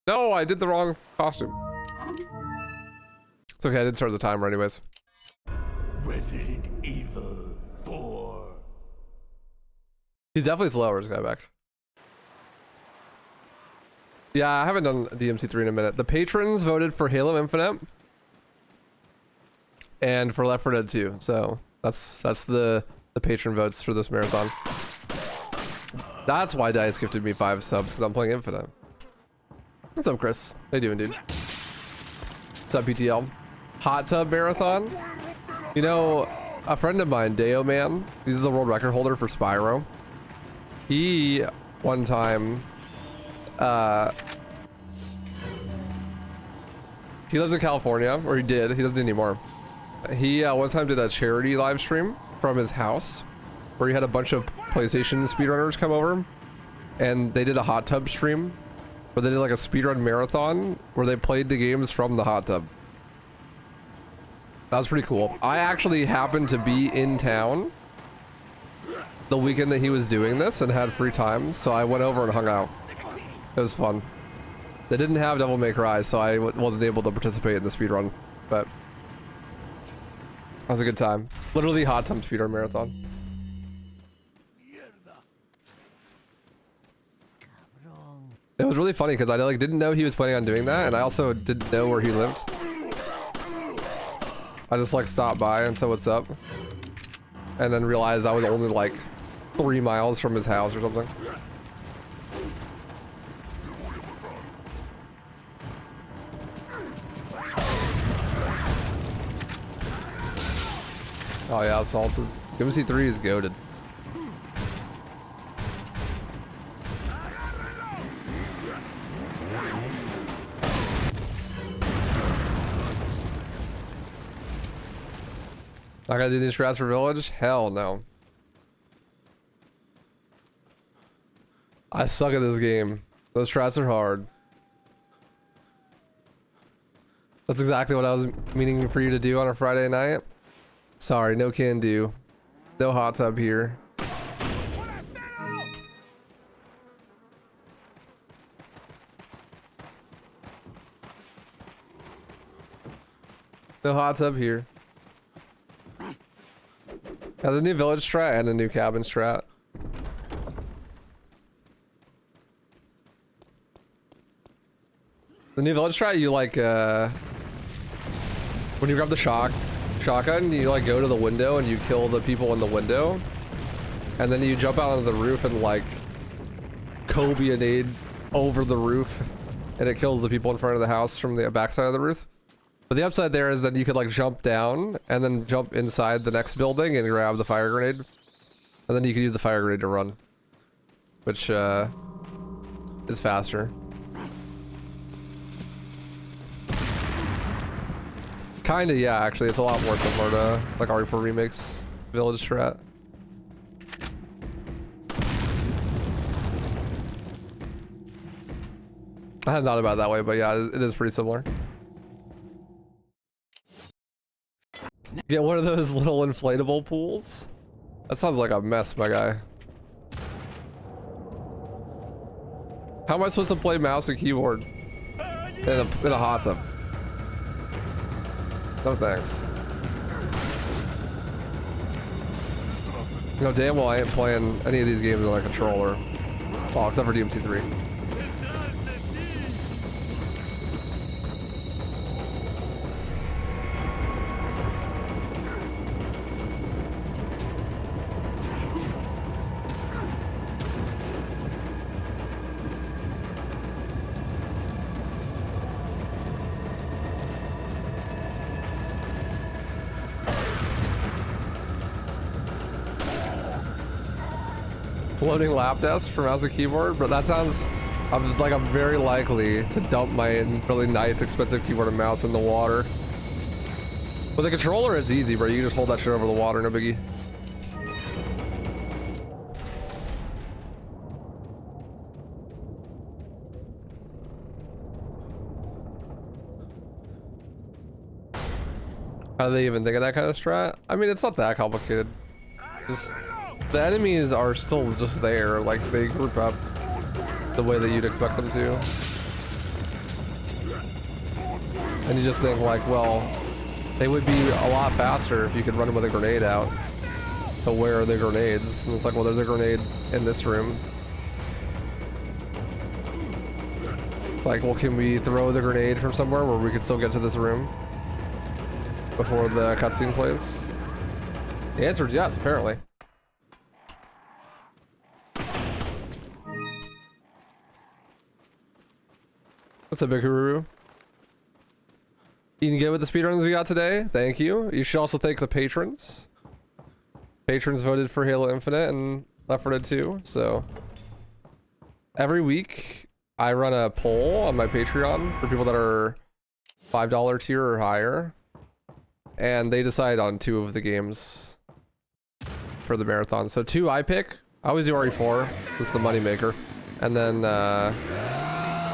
No, I did the wrong costume. It's okay, I did start the timer anyways. Resident Evil 4. He's definitely slower, this guy back. Yeah, I haven't done DMC3 in a minute. The patrons voted for Halo Infinite and for Left 4 Dead 2. So that's the patron votes for this marathon. That's why Dice gifted me 5 subs, because I'm playing Infinite. What's up, Chris? How you doing, dude? What's up, PTL? Hot tub marathon? You know, a friend of mine, Deo Man, he's a world record holder for Spyro. He, one time, he lives in California, or he did, he doesn't anymore. He, one time did a charity live stream from his house, where he had a bunch of PlayStation speedrunners come over, and they did a hot tub stream, where they did like a speedrun marathon, where they played the games from the hot tub. That was pretty cool. I actually happened to be in town the weekend that he was doing this and had free time, so I went over and hung out. It was fun. They didn't have Devil May Cry, so I wasn't able to participate in the speedrun, but that was a good time. Literally hot tub speedrun marathon. It was really funny because I like didn't know he was planning on doing that, and I also didn't know where he lived. I just like stopped by and said what's up, and then realized I was only like 3 miles from his house or something. Oh yeah, assaulted. MC3 is goated. Not gonna do these strats for village? Hell no. I suck at this game. Those strats are hard. That's exactly what I was meaning for you to do on a Friday night. Sorry, no can do. No hot tub here. No hot tub here. There's a new village strat and a new cabin strat. The new village strat, you like, when you grab the shotgun, you like go to the window and you kill the people in the window. And then you jump out onto the roof and like Kobe a nade over the roof. And it kills the people in front of the house from the backside of the roof. But the upside there is that you could like jump down and then jump inside the next building and grab the fire grenade. And then you can use the fire grenade to run. Which is faster. Kinda, yeah, actually. It's a lot more similar to like RE4 Remakes village strat. I hadn't thought about it that way, but yeah, it is pretty similar. Get one of those little inflatable pools? That sounds like a mess, my guy. How am I supposed to play mouse and keyboard in a hot tub? No thanks. You know damn well I ain't playing any of these games on a controller. Well, except for DMC3. Floating lap desk for mouse and keyboard, but that sounds, I'm just like, I'm very likely to dump my really nice expensive keyboard and mouse in the water. With a controller it's easy, bro. You can just hold that shit over the water, no biggie. How do they even think of that kind of strat? I mean, it's not that complicated. Just the enemies are still just there, like they group up the way that you'd expect them to. And you just think like, well, they would be a lot faster if you could run them with a grenade out. So where are the grenades? And it's like, well, there's a grenade in this room. It's like, well, can we throw the grenade from somewhere where we could still get to this room before the cutscene plays? The answer is yes, apparently. What's up, Bigururu? You can get with the speedruns we got today. Thank you. You should also thank the patrons. Patrons voted for Halo Infinite and Left 4 Dead 2. So every week I run a poll on my Patreon for people that are $5 tier or higher, and they decide on 2 of the games for the marathon. So 2 I pick. I always do RE4. This is the moneymaker, and then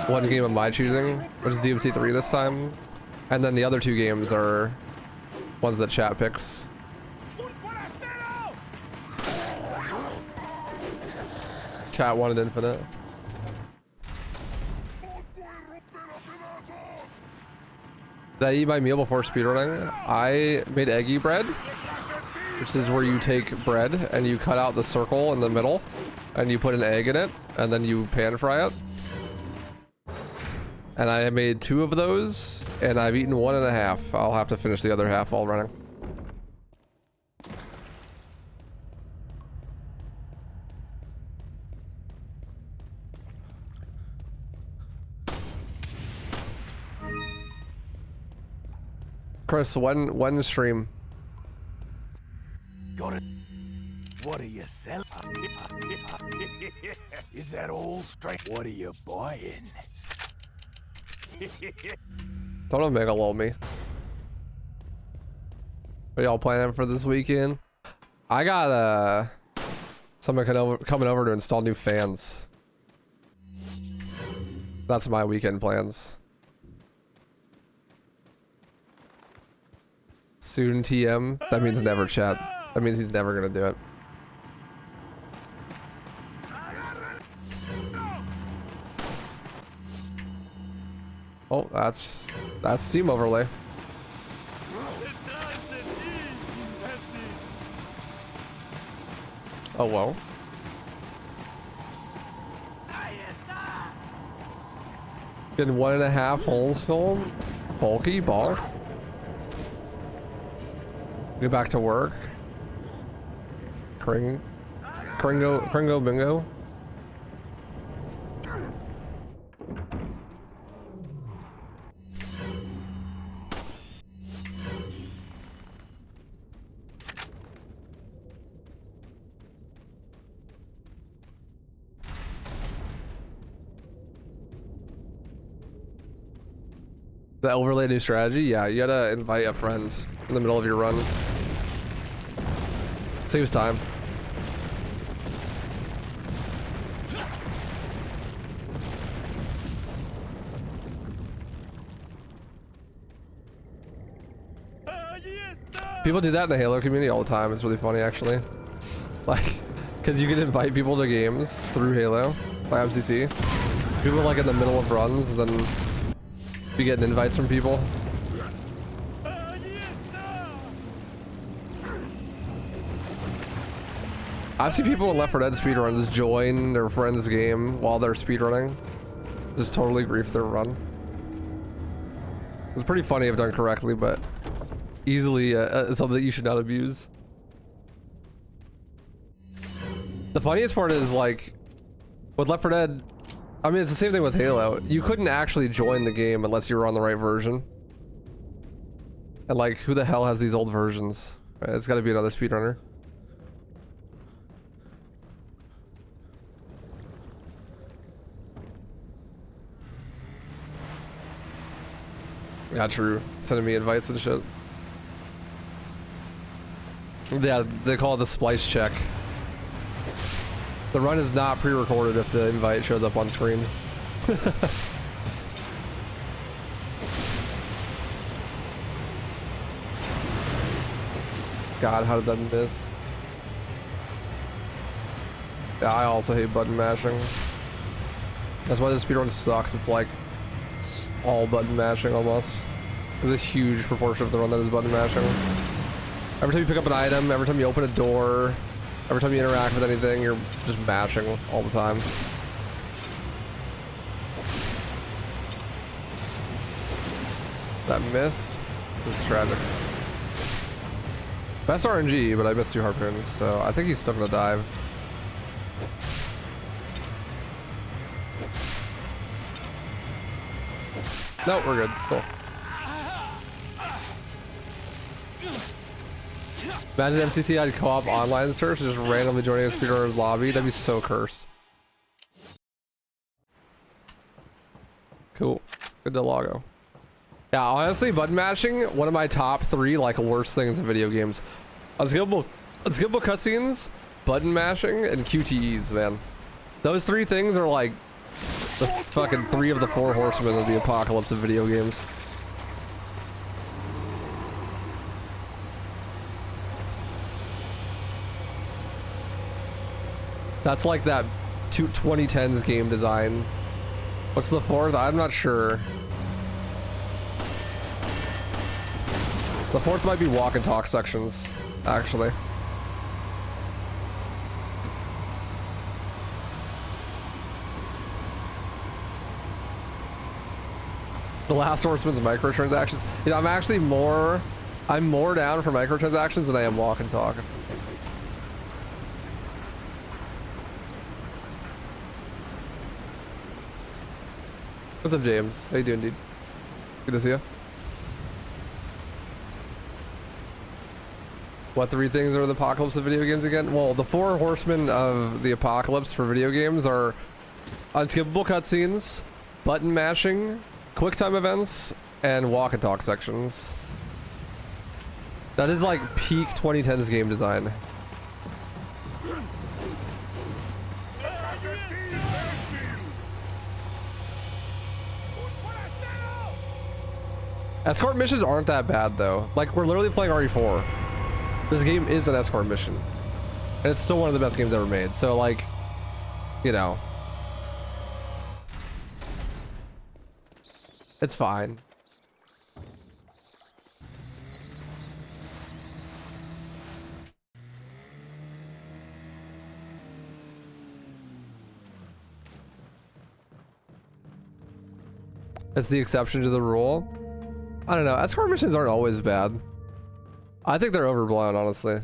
1 game of my choosing, which is DMC3 this time. And then the other 2 games are ones that chat picks. Chat wanted Infinite. Did I eat my meal before speedrunning? I made eggy bread, which is where you take bread and you cut out the circle in the middle and you put an egg in it and then you pan fry it. And I made 2 of those, and I've eaten 1.5. I'll have to finish the other half while running. Chris, when stream? Got it. What are you selling? Is that all straight? What are you buying? Don't omega lol me. What y'all planning for this weekend? I got someone coming over to install new fans. That's my weekend plans. Soon TM. That means never, chat. That means he's never gonna do it. Oh, that's Steam overlay. Oh well. Getting 1.5 holes filled. Bulky ball. Get back to work. Kringo bingo. The overlay new strategy? Yeah, you gotta invite a friend in the middle of your run. Saves time. People do that in the Halo community all the time. It's really funny, actually. Like, because you can invite people to games through Halo by MCC. People like in the middle of runs, then be getting invites from people. I've seen people in Left 4 Dead speedruns join their friend's game while they're speedrunning. Just totally grief their run. It's pretty funny if done correctly, but easily something that you should not abuse. The funniest part is, like, with Left 4 Dead, I mean, it's the same thing with Halo. You couldn't actually join the game unless you were on the right version. And, like, who the hell has these old versions? Right, it's gotta be another speedrunner. Yeah, true. Sending me invites and shit. Yeah, they call it the splice check. The run is not pre-recorded if the invite shows up on screen. God, how did that miss? Yeah, I also hate button mashing. That's why this speedrun sucks. It's like all button mashing almost. There's a huge proportion of the run that is button mashing. Every time you pick up an item, every time you open a door, every time you interact with anything, you're just mashing all the time. That miss? This is tragic. Best RNG, but I missed 2 harpoons, so I think he's still gonna dive. No, we're good. Cool. Imagine MCC had co-op online search, just randomly joining a speedrunner's lobby. That'd be so cursed. Cool. Good to logo. Yeah, honestly, button mashing, one of my top 3 like worst things in video games. Unskippable cutscenes, button mashing, and QTEs, man. Those 3 things are like the fucking 3 of the 4 horsemen of the apocalypse of video games. That's like that 2010s game design. What's the 4th? I'm not sure. The 4th might be walk and talk sections, actually. The Last Horseman's microtransactions. You know, I'm more down for microtransactions than I am walk and talk. What's up, James? How you doing, dude? Good to see you. What 3 things are the apocalypse of video games again? Well, the 4 horsemen of the apocalypse for video games are unskippable cutscenes, button mashing, quick time events, and walk and talk sections. That is like peak 2010s game design. Escort missions aren't that bad though. Like, we're literally playing RE4. This game is an escort mission. And it's still one of the best games ever made. So like, you know. It's fine. It's the exception to the rule. I don't know. Escort missions aren't always bad. I think they're overblown, honestly.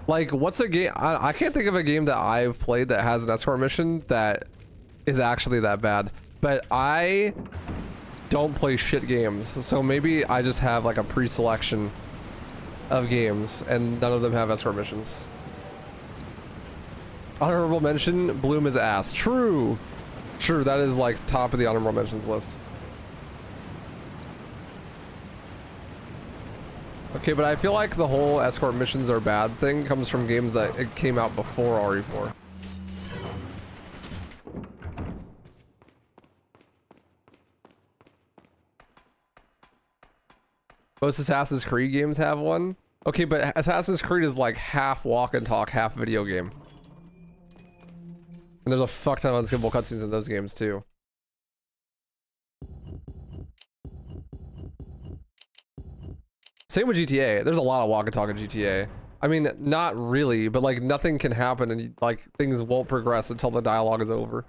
Like, what's a game? I can't think of a game that I've played that has an escort mission that is actually that bad. But I don't play shit games, so maybe I just have like a pre-selection of games, and none of them have escort missions. Honorable mention: Bloom is ass. True. True, that is like top of the honorable mentions list. Okay, but I feel like the whole escort missions are bad thing comes from games that it came out before RE4. Most Assassin's Creed games have one. Okay, but Assassin's Creed is like half walk and talk, half video game. And there's a fuck ton of unskippable cutscenes in those games too. Same with GTA. There's a lot of walk and talk in GTA. I mean, not really, but like nothing can happen and like things won't progress until the dialogue is over.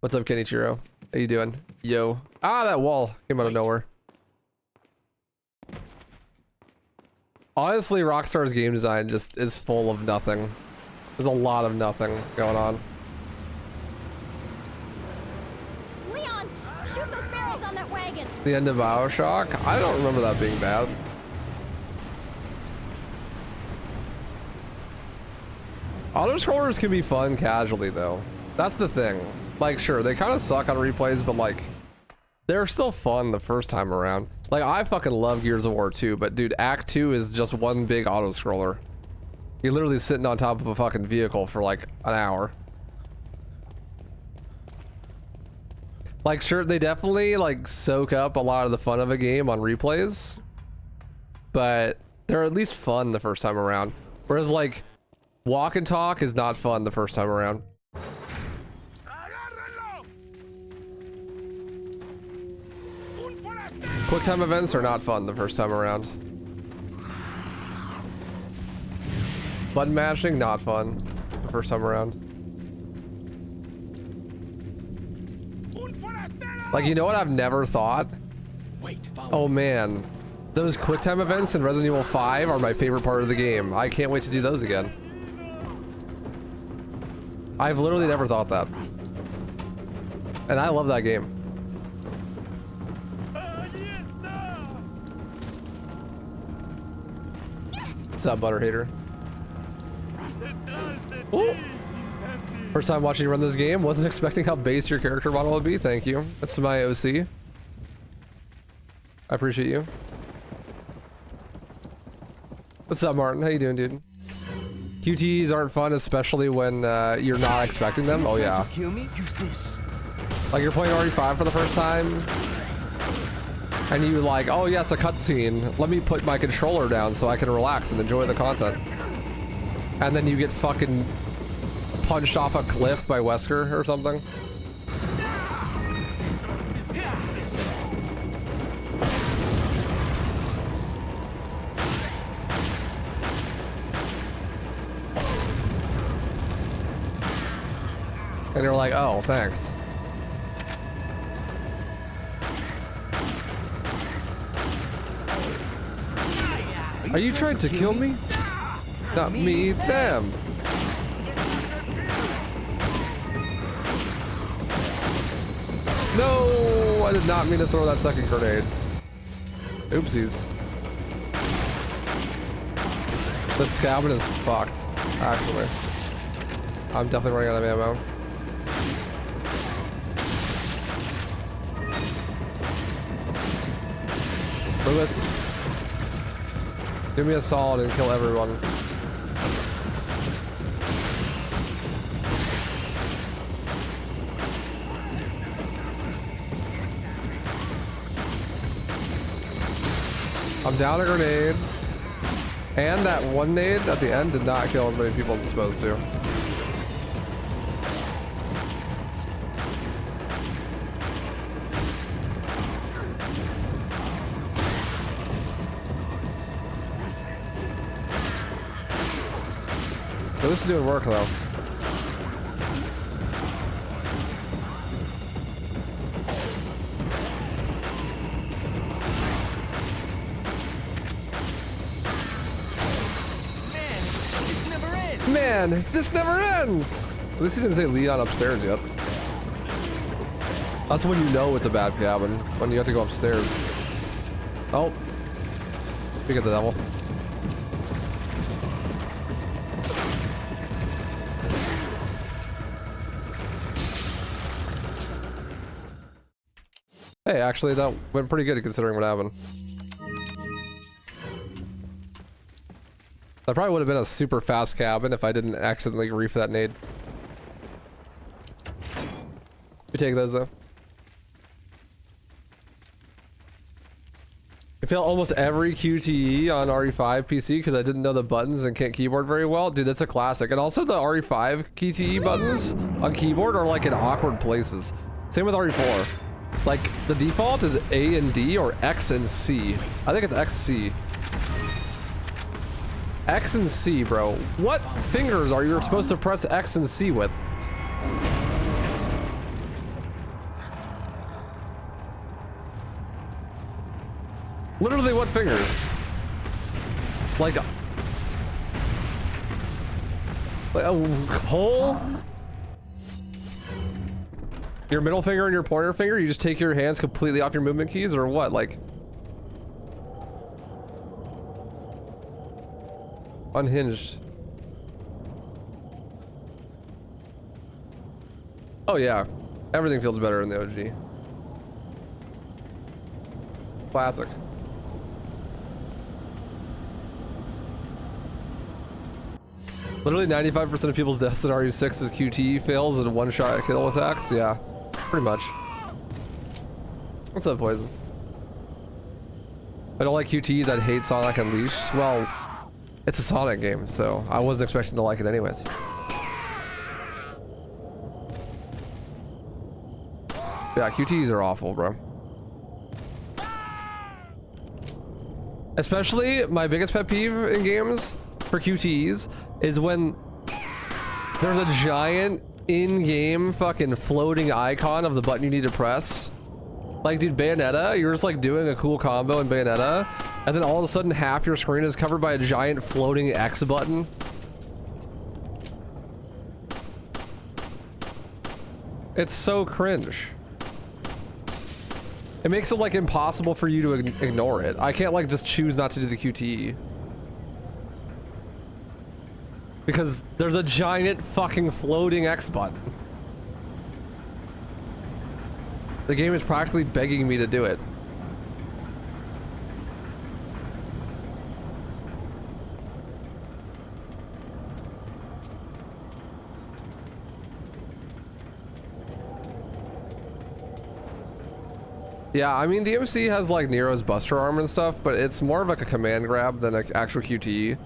What's up, Kenichiro? How you doing? Yo. Ah, that wall came out of nowhere. Honestly, Rockstar's game design just is full of nothing. There's a lot of nothing going on. Leon, shoot those barrels on that wagon. The end of BioShock? I don't remember that being bad. Auto-scrollers can be fun casually, though. That's the thing. Like, sure, they kind of suck on replays, but like, they're still fun the first time around. Like, I fucking love Gears of War 2, but dude, Act 2 is just one big auto-scroller. You're literally sitting on top of a fucking vehicle for like an hour. Like, sure, they definitely like soak up a lot of the fun of a game on replays, but they're at least fun the first time around. Whereas like, walk and talk is not fun the first time around. Quick time events are not fun the first time around. Button mashing, not fun the first time around. Like, you know what I've never thought? Wait, Oh man, those quick time events in Resident Evil 5 are my favorite part of the game. I can't wait to do those again. I've literally never thought that. And I love that game. What's up, butter hater? Ooh. First time watching you run this game, wasn't expecting how base your character model would be. Thank you. That's my OC. I appreciate you. What's up, Martin? How you doing, dude? QTEs aren't fun, especially when you're not expecting them. Oh yeah. Kill me? Use this. Like you're playing RE5 for the first time, and you like, oh yes, a cutscene. Let me put my controller down so I can relax and enjoy the content. And then you get fucking punched off a cliff by Wesker or something. And you're like, oh, thanks. Are you trying to kill me? Not me, them. No, I did not mean to throw that second grenade. Oopsies. The scavenge is fucked, actually. I'm definitely running out of ammo. Lewis, do me a solid and kill everyone. I'm down a grenade, and that one nade at the end did not kill as many people as it's supposed to. So this is doing work though. Man, this never ends! At least he didn't say Leon upstairs yet. That's when you know it's a bad cabin, when you have to go upstairs. Oh. Speak of the devil. Hey, actually that went pretty good considering what happened. That probably would have been a super fast cabin if I didn't accidentally reef that nade. We take those though. I failed almost every QTE on RE5 PC because I didn't know the buttons and can't keyboard very well. Dude, that's a classic. And also the RE5 QTE buttons on keyboard are like in awkward places. Same with RE4. Like the default is A and D or X and C. I think it's XC. X and C, bro. What fingers are you supposed to press X and C with? Literally, what fingers? Like a whole? Your middle finger and your pointer finger? You just take your hands completely off your movement keys or what? Like unhinged. Oh yeah, everything feels better in the OG. Classic. Literally 95% of people's deaths in RE6 is QTE fails and one-shot kill attacks. Yeah, pretty much. What's up, Poison? I don't like QTEs. I'd hate Sonic Unleashed. Well, it's a Sonic game, so I wasn't expecting to like it anyways. Yeah, QTEs are awful, bro. Especially my biggest pet peeve in games for QTEs is when there's a giant in-game fucking floating icon of the button you need to press. Like, dude, Bayonetta, you're just like doing a cool combo in Bayonetta, and then all of a sudden half your screen is covered by a giant floating X button. It's so cringe. It makes it like impossible for you to ignore it. I can't like just choose not to do the QTE. Because there's a giant fucking floating X button. The game is practically begging me to do it. Yeah, I mean, the MC has like Nero's Buster Arm and stuff, but it's more of like a command grab than an actual QTE.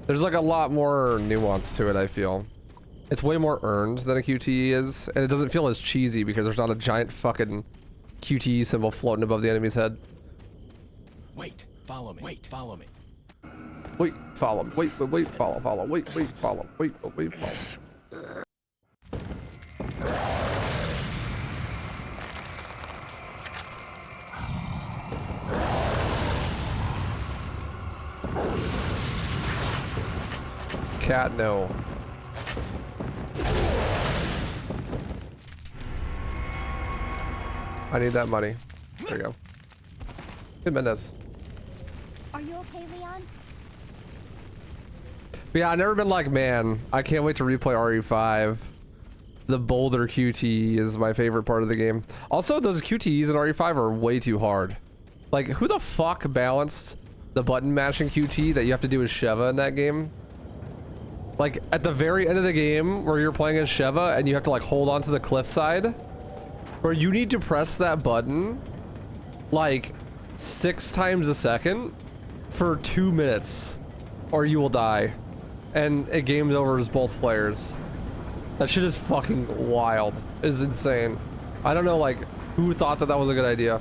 There's like a lot more nuance to it, I feel. It's way more earned than a QTE is, and it doesn't feel as cheesy because there's not a giant fucking QTE symbol floating above the enemy's head. Wait, follow me. Wait, follow me. Wait, follow me. Wait, follow, follow. Wait, follow. Wait, follow. Cat, no. I need that money. There you go. Good Mendez. Are you okay, Leon? But yeah, I've never been like, man, I can't wait to replay RE5. The boulder QTE is my favorite part of the game. Also, those QTEs in RE5 are way too hard. Like, who the fuck balanced the button mashing QT that you have to do with Sheva in that game? Like, at the very end of the game where you're playing as Sheva and you have to like hold on to the cliffside, where you need to press that button like 6 times a second for 2 minutes or you will die. And it game's over as both players. That shit is fucking wild. It's insane. I don't know like who thought that that was a good idea.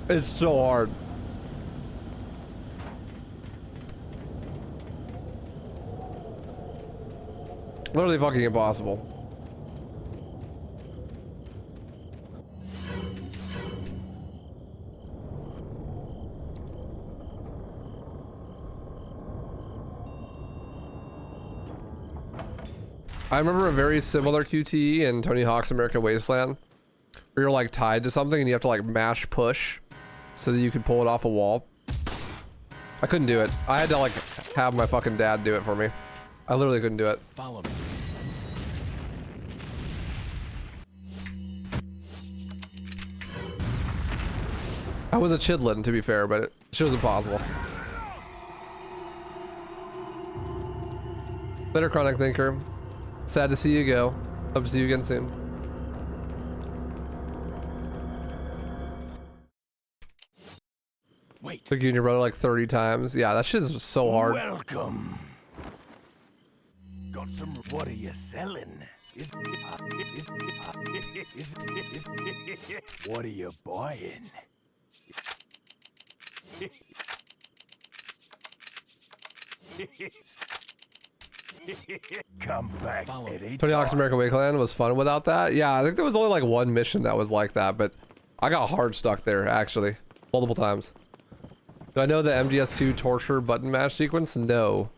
It's so hard. Literally fucking impossible. I remember a very similar QTE in Tony Hawk's American Wasteland, where you're like tied to something and you have to like mash push so that you can pull it off a wall. I couldn't do it. I had to like have my fucking dad do it for me. I literally couldn't do it. Follow me. I was a chidlin, to be fair, but it was impossible. Better Chronic Thinker. Sad to see you go. Hope to see you again soon. Wait. Took you and your brother like 30 times. Yeah, that shit is so hard. Welcome. Got some. What are you selling? What are you buying? Come back. Tony Hawk's American Wasteland was fun without that. Yeah, I think there was only like one mission that was like that, but I got hard stuck there actually, multiple times. Do I know the MGS2 torture button mash sequence? No.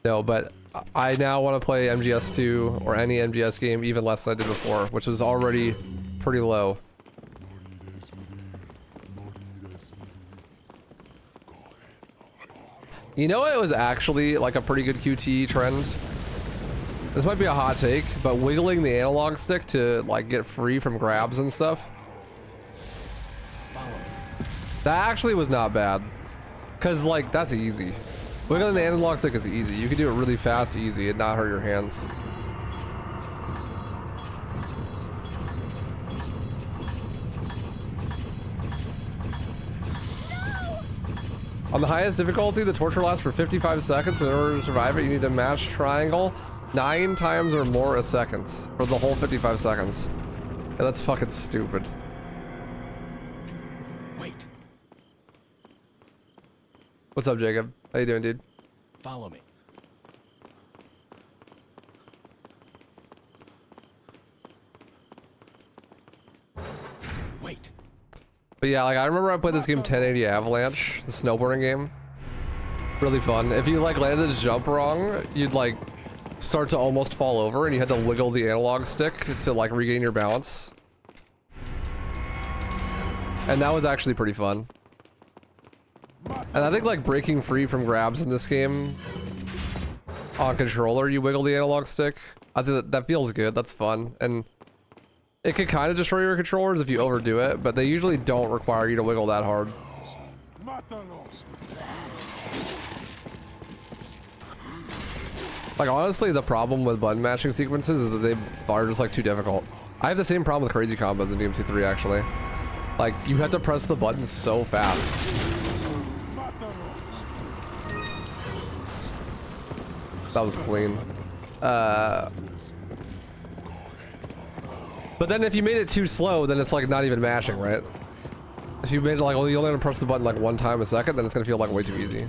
No, but I now want to play MGS2 or any MGS game even less than I did before, which was already pretty low. You know it was actually like a pretty good QTE trend? This might be a hot take, but wiggling the analog stick to like get free from grabs and stuff, that actually was not bad. Cause like that's easy. Wiggling the analog stick is easy. You can do it really fast, easy, and not hurt your hands. On the highest difficulty, the torture lasts for 55 seconds. In order to survive it, you need to mash triangle 9 times or more a second for the whole 55 seconds. Yeah, that's fucking stupid. Wait. What's up, Jacob? How you doing, dude? Follow me. Wait. But yeah, like I remember I played this game 1080 Avalanche, the snowboarding game. Really fun. If you like landed a jump wrong, you'd like start to almost fall over and you had to wiggle the analog stick to like regain your balance. And that was actually pretty fun. And I think like breaking free from grabs in this game on controller, you wiggle the analog stick. I think that feels good. That's fun. And it could kind of destroy your controllers if you overdo it, but they usually don't require you to wiggle that hard. Like honestly, the problem with button matching sequences is that they are just like too difficult. I have the same problem with crazy combos in DMC3 actually. Like you have to press the button so fast. That was clean. But then if you made it too slow, then it's like not even mashing, right? If you made it like, well, you only want to press the button like 1 time a second, then it's gonna feel like way too easy.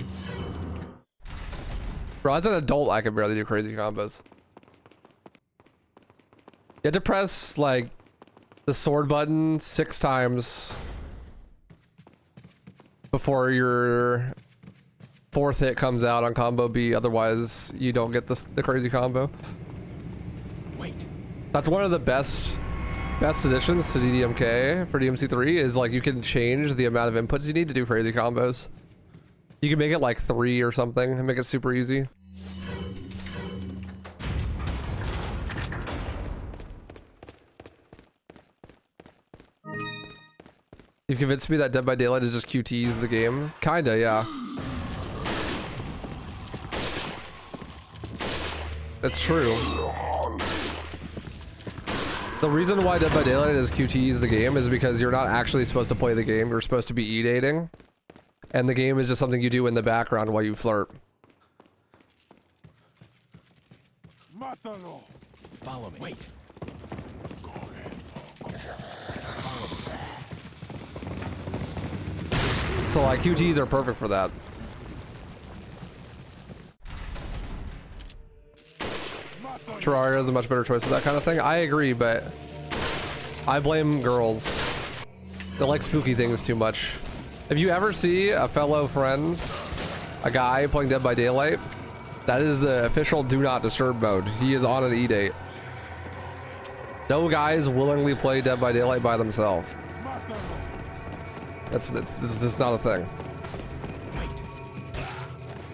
Bro, as an adult, I can barely do crazy combos. You have to press like the sword button 6 times before your 4th hit comes out on combo B, otherwise you don't get the crazy combo. Wait. That's one of the best additions to DDMK for DMC3 is like you can change the amount of inputs you need to do crazy combos. You can make it like 3 or something and make it super easy. You've convinced me that Dead by Daylight is just QTEs the game. Kinda, yeah. It's true. The reason why Dead by Daylight is QTEs the game is because you're not actually supposed to play the game. You're supposed to be e-dating. And the game is just something you do in the background while you flirt. Follow me. Wait. So like QTEs are perfect for that. Terraria is a much better choice for that kind of thing. I agree, but I blame girls. They like spooky things too much. If you ever see a fellow friend, a guy playing Dead by Daylight, that is the official do not disturb mode. He is on an e-date. No guys willingly play Dead by Daylight by themselves. It's just not a thing. Wait.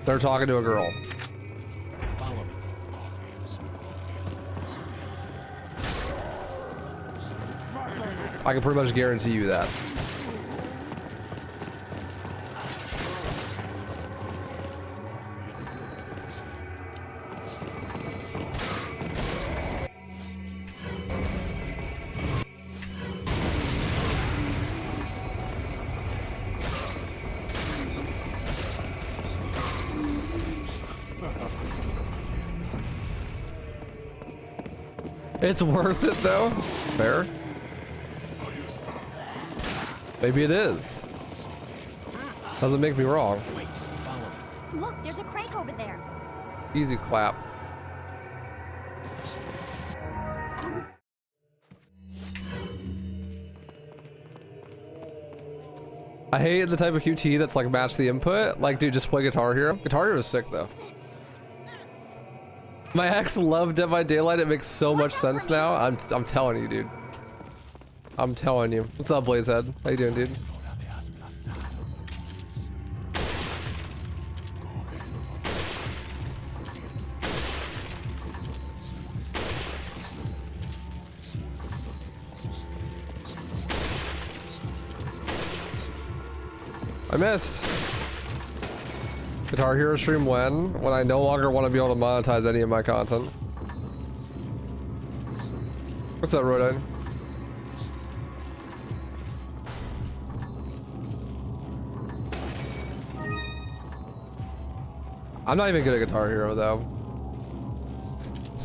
They're talking to a girl. Follow me. I can pretty much guarantee you that. It's worth it though. Fair. Maybe it is. Doesn't make me wrong. Wait. Follow me. Look, there's a crank over there. Easy clap. I hate the type of QT that's like match the input. Like, dude, just play Guitar Hero. Guitar Hero is sick though. My ex loved Dead by Daylight. It makes so much sense now. I'm telling you, dude. I'm telling you. What's up, Blazehead? How you doing, dude? I missed. Guitar Hero stream when I no longer want to be able to monetize any of my content. What's up, Rodine? I'm not even good at Guitar Hero though.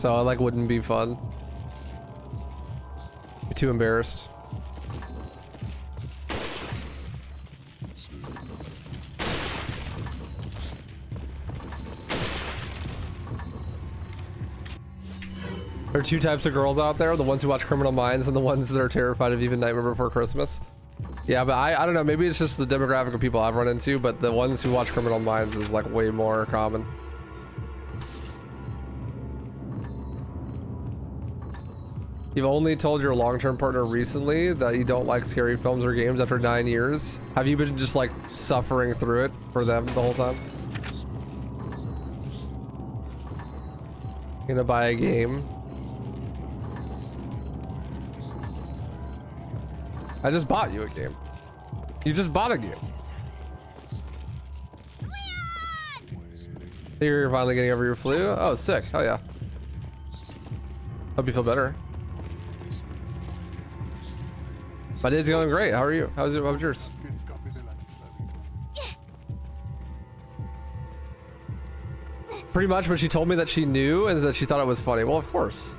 So I like wouldn't be fun. Be too embarrassed. There are two types of girls out there, the ones who watch Criminal Minds and the ones that are terrified of even Nightmare Before Christmas. Yeah, but I don't know, maybe it's just the demographic of people I've run into, but the ones who watch Criminal Minds is like way more common. You've only told your long-term partner recently that you don't like scary films or games after 9 years. Have you been just like suffering through it for them the whole time? You're gonna buy a game. I just bought you a game. You just bought a game. You're finally getting over your flu? Oh, sick. Oh, yeah. Hope you feel better. My day's going great. How are you? How's yours? Pretty much, but she told me that she knew and that she thought it was funny. Well, of course.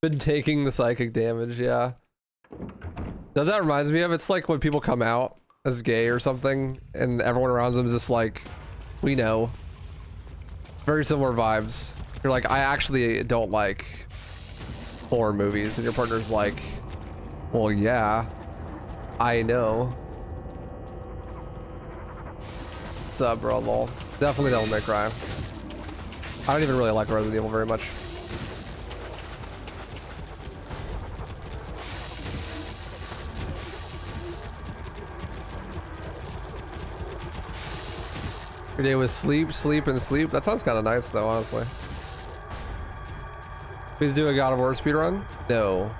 Been taking the psychic damage, yeah. That reminds me of, it's like when people come out as gay or something and everyone around them is just like, we know. Very similar vibes. You're like, I actually don't like horror movies, and your partner's like, well, yeah, I know. What's up, bro? Lol. Definitely Devil May Cry. I don't even really like Resident Evil very much. Your day was sleep, sleep, and sleep. That sounds kind of nice, though, honestly. Please do a God of War speedrun? No.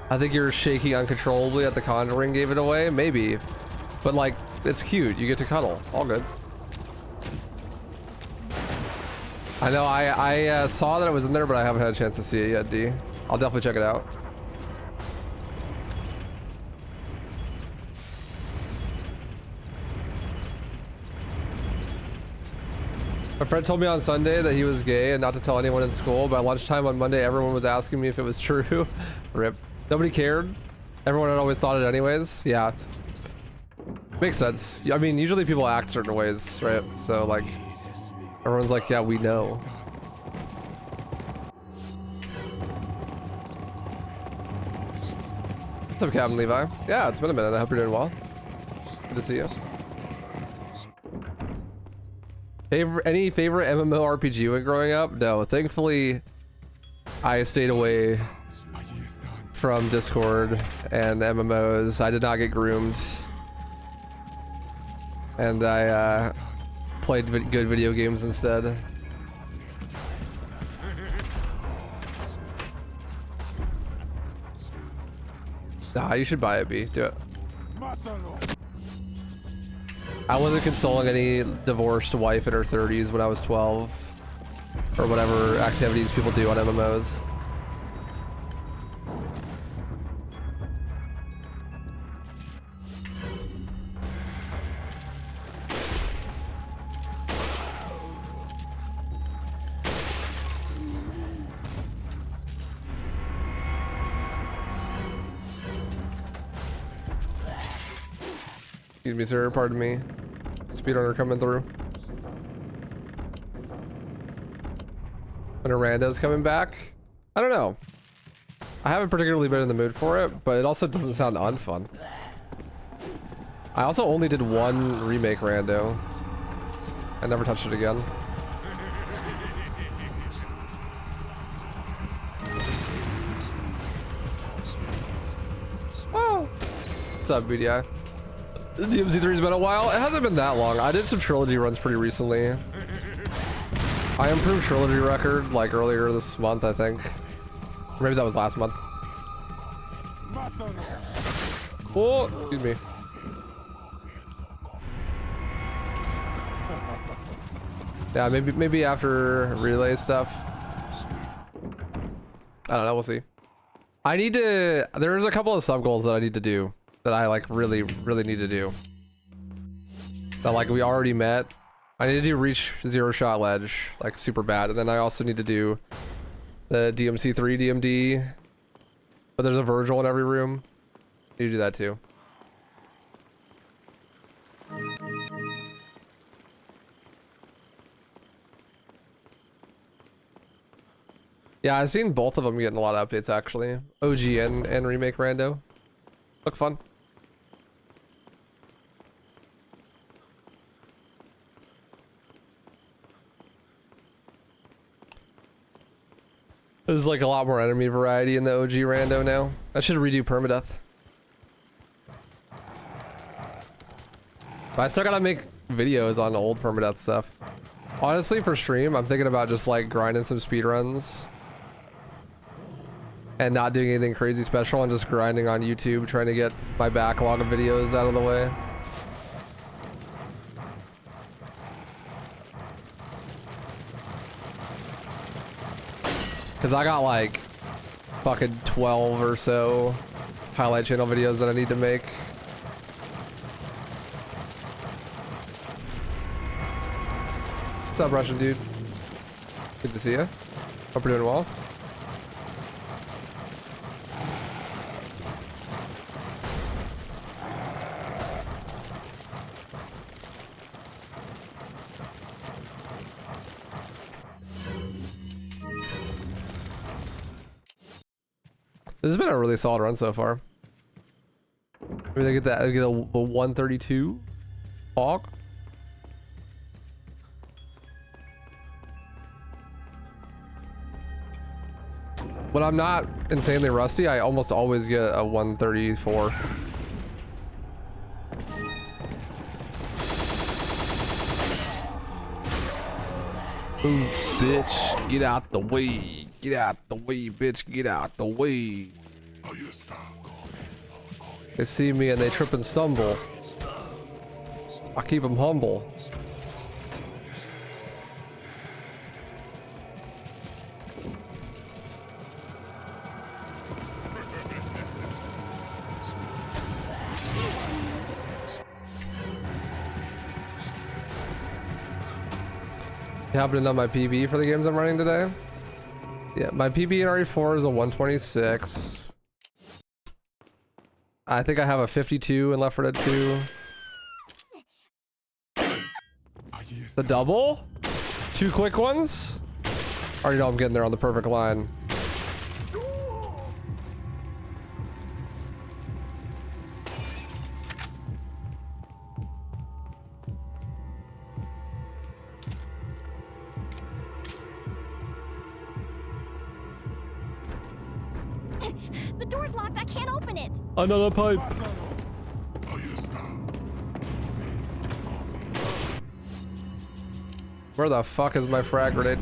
I think you're shaking uncontrollably at the Conjuring gave it away. Maybe. But, like, it's cute. You get to cuddle. All good. I know, I saw that it was in there, but I haven't had a chance to see it yet, D. I'll definitely check it out. My friend told me on Sunday that he was gay and not to tell anyone in school. By lunchtime on Monday, everyone was asking me if it was true. Rip. Nobody cared. Everyone had always thought it anyways. Yeah. Makes sense. I mean, usually people act certain ways, right? So, like, everyone's like, yeah, we know. What's up, Captain Levi? Yeah, it's been a minute. I hope you're doing well. Good to see you. Any favorite MMORPG when growing up? No, thankfully, I stayed away from Discord and MMOs. I did not get groomed. And I played good video games instead. Nah, you should buy it, B. Do it. I wasn't consoling any divorced wife in her 30s when I was 12. Or whatever activities people do on MMOs. Excuse me, sir. Pardon me. Speedrunner coming through. When Aranda's coming back? I don't know. I haven't particularly been in the mood for it, but it also doesn't sound unfun. I also only did one remake rando. I never touched it again. Oh. What's up, BDI? DMZ3's been a while. It hasn't been that long. I did some trilogy runs pretty recently. I improved trilogy record like earlier this month, I think. Maybe that was last month. Oh, excuse me. Yeah, maybe after relay stuff. I don't know, we'll see. I need to, there's a couple of sub goals that I need to do that I like really need to do. That like we already met. I need to do reach 0 shot ledge, like super bad. And then I also need to do the DMC3 DMD. But there's a Virgil in every room. You do that too. Yeah, I've seen both of them getting a lot of updates actually. OG and remake rando. Look fun. There's like a lot more enemy variety in the OG rando now. I should redo permadeath. But I still gotta make videos on old permadeath stuff. Honestly, for stream, I'm thinking about just like grinding some speedruns. And not doing anything crazy special and just grinding on YouTube, trying to get my backlog of videos out of the way. Cause I got like fucking 12 or so highlight channel videos that I need to make. What's up, Russian dude? Good to see you. Hope you're doing well. This has been a really solid run so far. Maybe they get that, get a 132 hog. When I'm not insanely rusty, I almost always get a 134. Ooh, bitch, get out the way. Get out the way, bitch, get out the way. They see me and they trip and stumble. I keep them humble. You happen to know my PB for the games I'm running today? Yeah, my PB in RE4 is a 126. I think I have a 52 in Left 4 Dead 2. The double? 2 quick ones? I already know I'm getting there on the perfect line. The door's locked. I can't open it. Another pipe. Where the fuck is my frag grenade?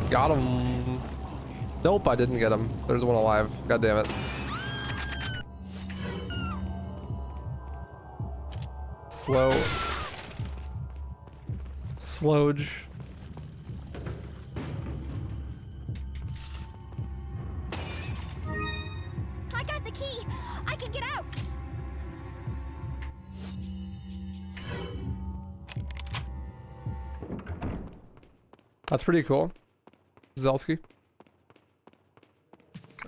Got him. Nope, I didn't get him. There's one alive. God damn it. Slowge. I got the key. I can get out. That's pretty cool. Zelski.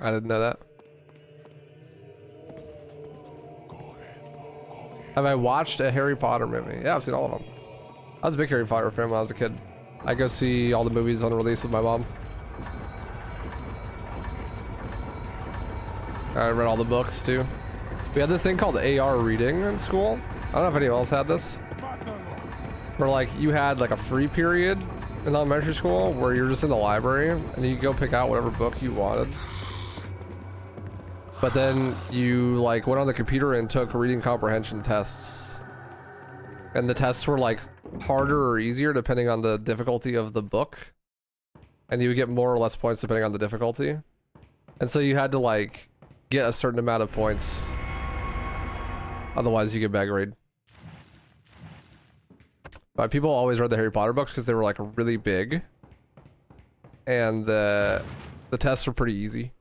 I didn't know that. Have I watched a Harry Potter movie? Yeah, I've seen all of them. I was a big Harry Potter fan when I was a kid. I go see all the movies on release with my mom. I read all the books too. We had this thing called AR reading in school. I don't know if anyone else had this. Where like you had like a free period in elementary school where you're just in the library and you go pick out whatever book you wanted. But then you like went on the computer and took reading comprehension tests. And the tests were like harder or easier depending on the difficulty of the book. And you would get more or less points depending on the difficulty. And so you had to like get a certain amount of points. Otherwise you get bad grade. But people always read the Harry Potter books because they were like really big. And the tests were pretty easy.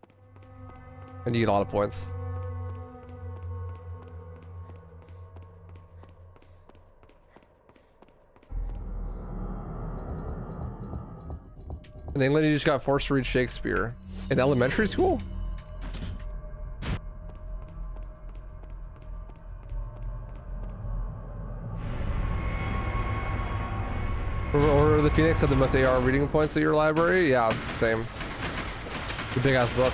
And you get a lot of points. In England, you just got forced to read Shakespeare. In elementary school? Or the Phoenix had the most AR reading points at your library? Yeah, same. The big ass book.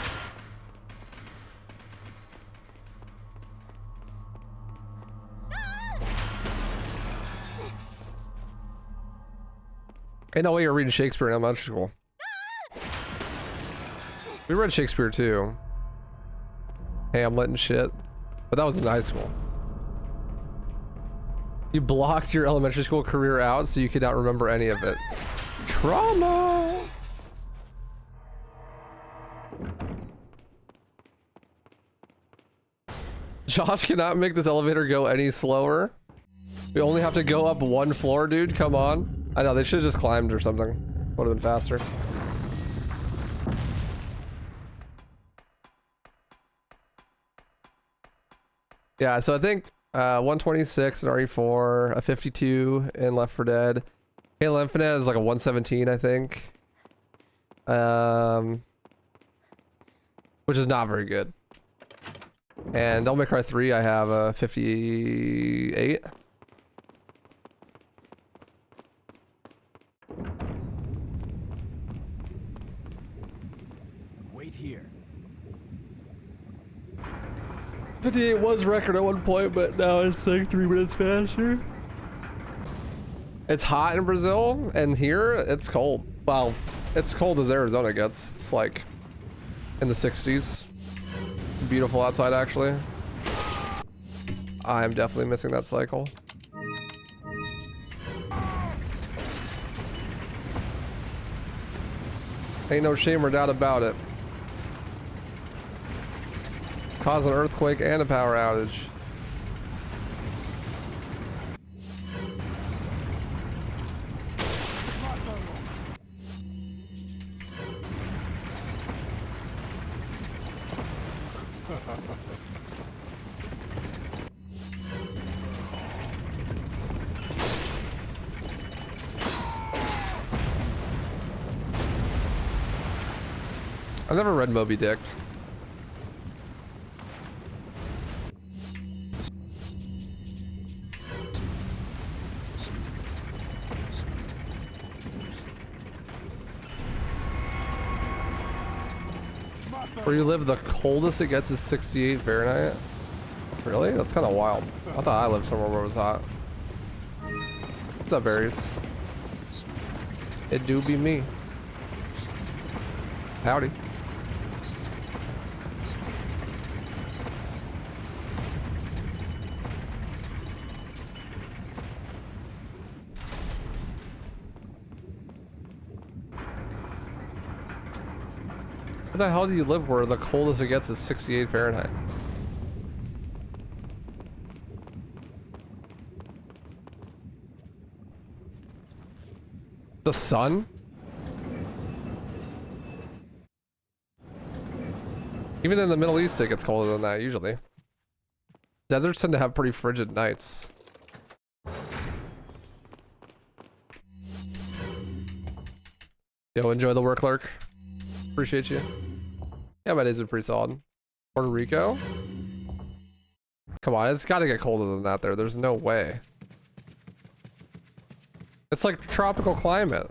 Ain't no way you're reading Shakespeare in elementary school. We read Shakespeare too. Hamlet and shit. But that was in high school. You blocked your elementary school career out so you could not remember any of it. Trauma! Josh cannot make this elevator go any slower. We only have to go up one floor, dude. Come on. I know, they should have just climbed or something. Would have been faster. Yeah, so I think 126 in RE4, a 52 in Left 4 Dead. Halo Infinite is like a 117, I think. Which is not very good. And Devil May Cry 3, I have a 58. Wait here. 58 was record at one point, but now it's like 3 minutes faster. It's hot in Brazil, and here it's cold. Well, it's cold as Arizona gets. It's like in the 60s. It's beautiful outside, actually. I'm definitely missing that cycle. Ain't no shame or doubt about it. Cause an earthquake and a power outage. I've never read Moby Dick. Where you live, the coldest it gets is 68 Fahrenheit. Really? That's kind of wild. I thought I lived somewhere where it was hot. What's up, berries? It do be me. Howdy. Where the hell do you live where the coldest it gets is 68 Fahrenheit? The sun? Even in the Middle East it gets colder than that usually. Deserts tend to have pretty frigid nights. Yo, enjoy the work, Lurk. Appreciate you. Yeah, my days are pretty solid. Puerto Rico? Come on, it's gotta get colder than that there. There's no way. It's like tropical climate.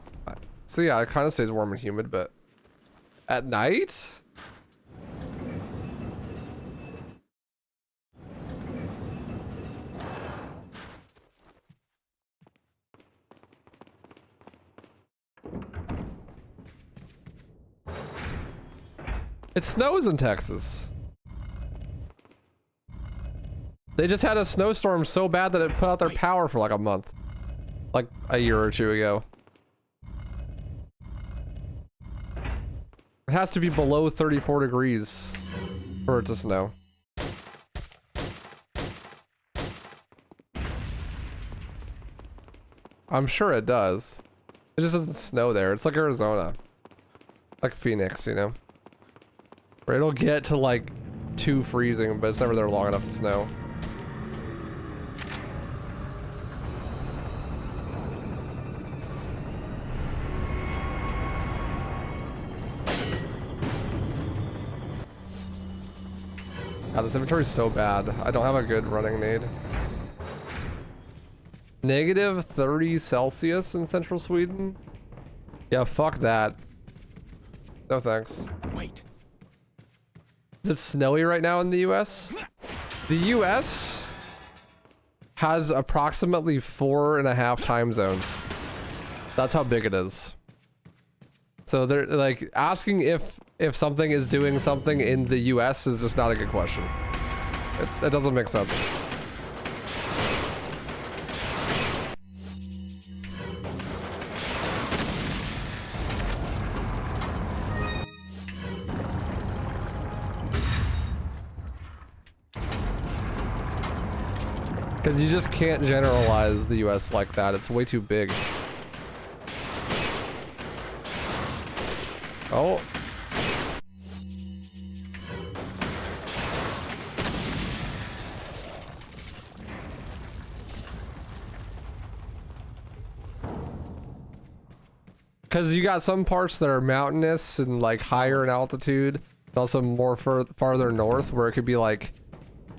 So yeah, it kind of stays warm and humid, but at night? It snows in Texas. They just had a snowstorm so bad that it put out their power for like a month. Like a year or two ago. It has to be below 34 degrees for it to snow. I'm sure it does. It just doesn't snow there. It's like Arizona. Like Phoenix, you know? Where it'll get to like 2 freezing, but it's never there long enough to snow. God, this inventory is so bad. I don't have a good running nade. Negative 30 Celsius in central Sweden? Yeah, fuck that. No thanks. Wait. Is it snowy right now in the US? The US has approximately 4.5 time zones. That's how big it is. So they're like asking if something is doing something in the US is just not a good question. It doesn't make sense. Because you just can't generalize the US like that. It's way too big. Oh. Because you got some parts that are mountainous and like higher in altitude, and also more farther north where it could be like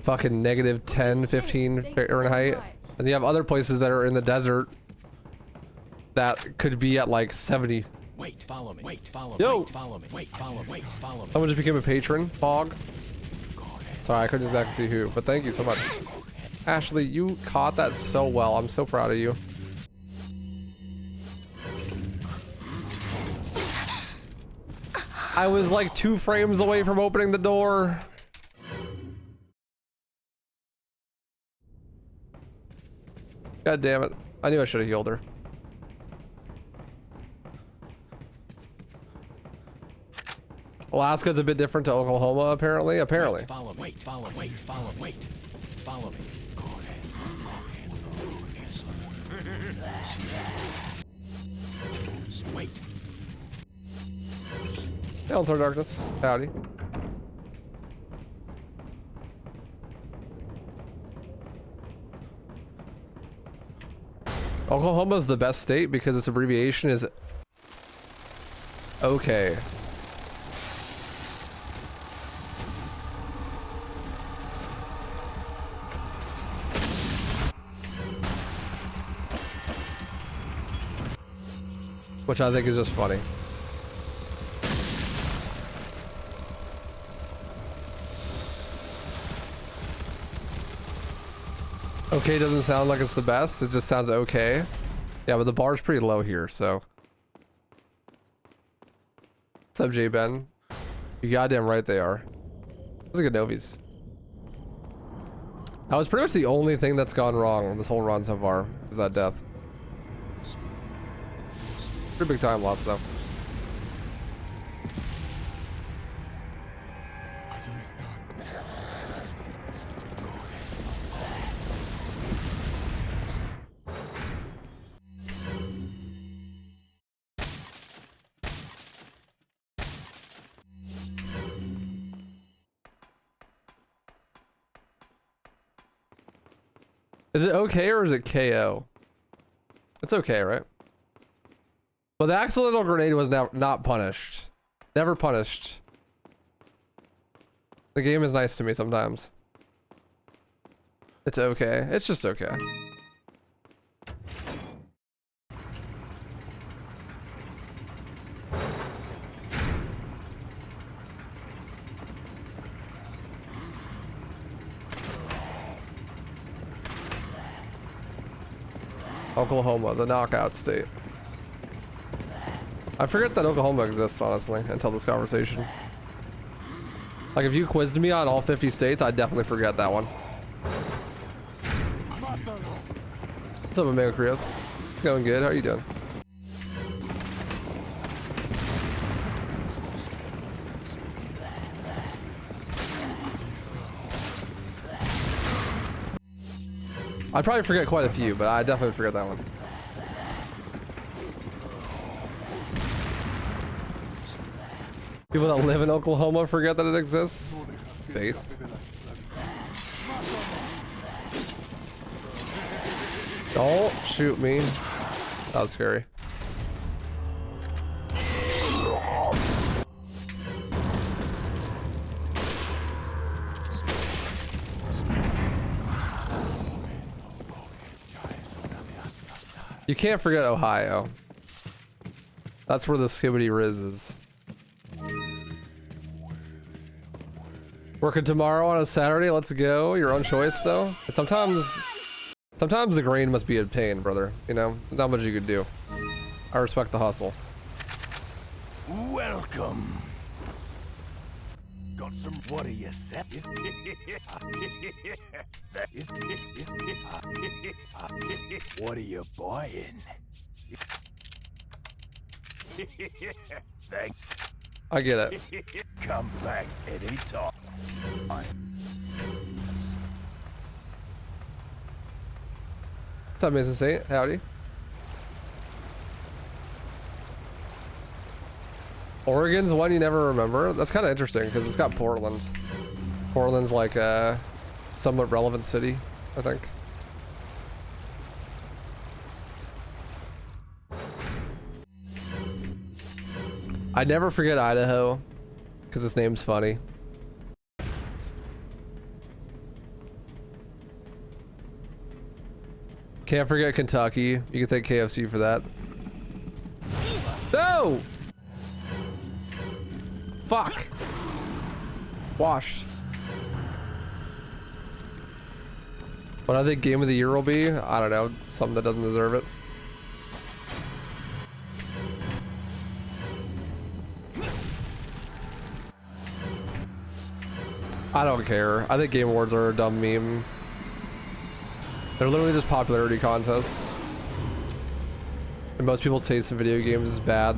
fucking negative 10, 15 Fahrenheit. And you have other places that are in the desert that could be at like 70. Wait, follow me. Wait, follow me. Yo. Wait, follow me. Wait, follow me. Wait, follow me. Someone just became a patron, Fog. Sorry, I couldn't exactly see who, but thank you so much. Ashley, you caught that so well. I'm so proud of you. I was like 2 frames away from opening the door. God damn it. I knew I should have healed her. Alaska's a bit different to Oklahoma, apparently. Apparently. Wait, follow me. Wait, follow me. Wait, follow me. Wait, follow me. Wait. Don't throw darkness. Howdy. Oklahoma's the best state because its abbreviation is okay. Which I think is just funny. Okay doesn't sound like it's the best, it just sounds okay. Yeah, but the bar's pretty low here, so. What's up, J-Ben? You goddamn right they are. Those are good novies. That was pretty much the only thing that's gone wrong this whole run so far, is that death. Pretty big time loss, though. Is it okay or is it KO? It's okay, right? But the accidental grenade was now not punished. Never punished. The game is nice to me sometimes. It's okay. It's just okay. Oklahoma, the knockout state. I forget that Oklahoma exists, honestly, until this conversation. Like, if you quizzed me on all 50 states, I'd definitely forget that one. What's up, Omega Krios? It's going good. How are you doing? I'd probably forget quite a few, but I definitely forget that one. People that live in Oklahoma forget that it exists. Based. Don't shoot me. That was scary. You can't forget Ohio. That's where the Skibbity Riz is. Working tomorrow on a Saturday, let's go. Your own choice though. Sometimes the grain must be obtained, brother. You know, not much you could do. I respect the hustle. Welcome. Got some. What are you set? What are you buying? Thanks. I get it. Come back anytime. What's up, Mason Saint? Howdy. Oregon's one you never remember. That's kind of interesting because it's got Portland. Portland's like a somewhat relevant city, I think. I never forget Idaho because its name's funny. Can't forget Kentucky. You can thank KFC for that. No! Fuck. Washed. What I think game of the year will be? I don't know. Something that doesn't deserve it. I don't care. I think Game Awards are a dumb meme. They're literally just popularity contests. And most people's taste in video games is bad.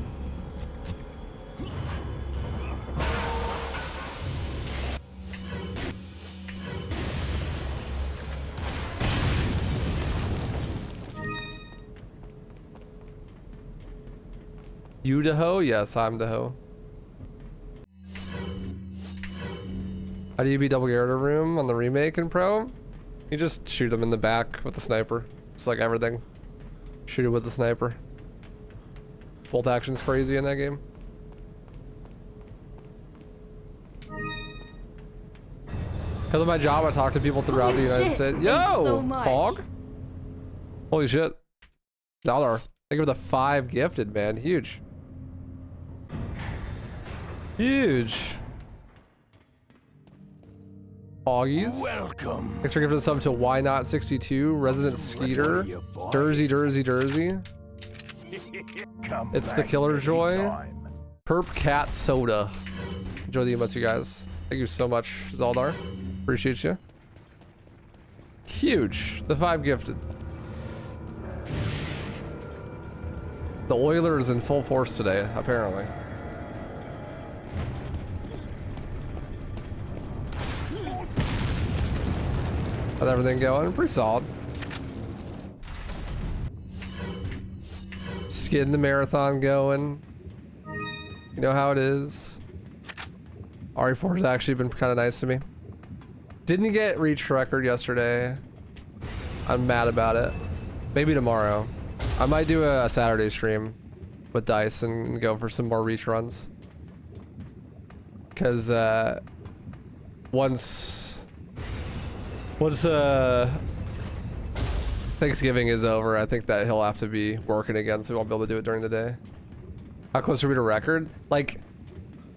You Daho? Yes, I'm Daho. How do you beat Double Garroter Room on the remake in Pro? You just shoot him in the back with the sniper. It's like everything. Shoot it with the sniper. Bolt action's crazy in that game. Because of my job, I talk to people throughout the United States. Yo! So much. Hog? Holy shit. Dollar. Thank you for the 5 gifted, man. Huge. Huge. Hoggies. Welcome. Thanks for giving the sub to Why Not 62, Resident Skeeter, Dursy. It's the Killer Joy. Perp Cat Soda. Enjoy the emotes, you guys. Thank you so much, Zaldar. Appreciate you. Huge. The 5 gifted. The Oilers in full force today, apparently. How's everything going? Pretty solid. Just getting the marathon going. You know how it is. RE4's actually been kind of nice to me. Didn't get reach record yesterday. I'm mad about it. Maybe tomorrow. I might do a Saturday stream with Dice and go for some more reach runs. Because once Thanksgiving is over, I think that he'll have to be working again, so he won't be able to do it during the day. How close are we to record? Like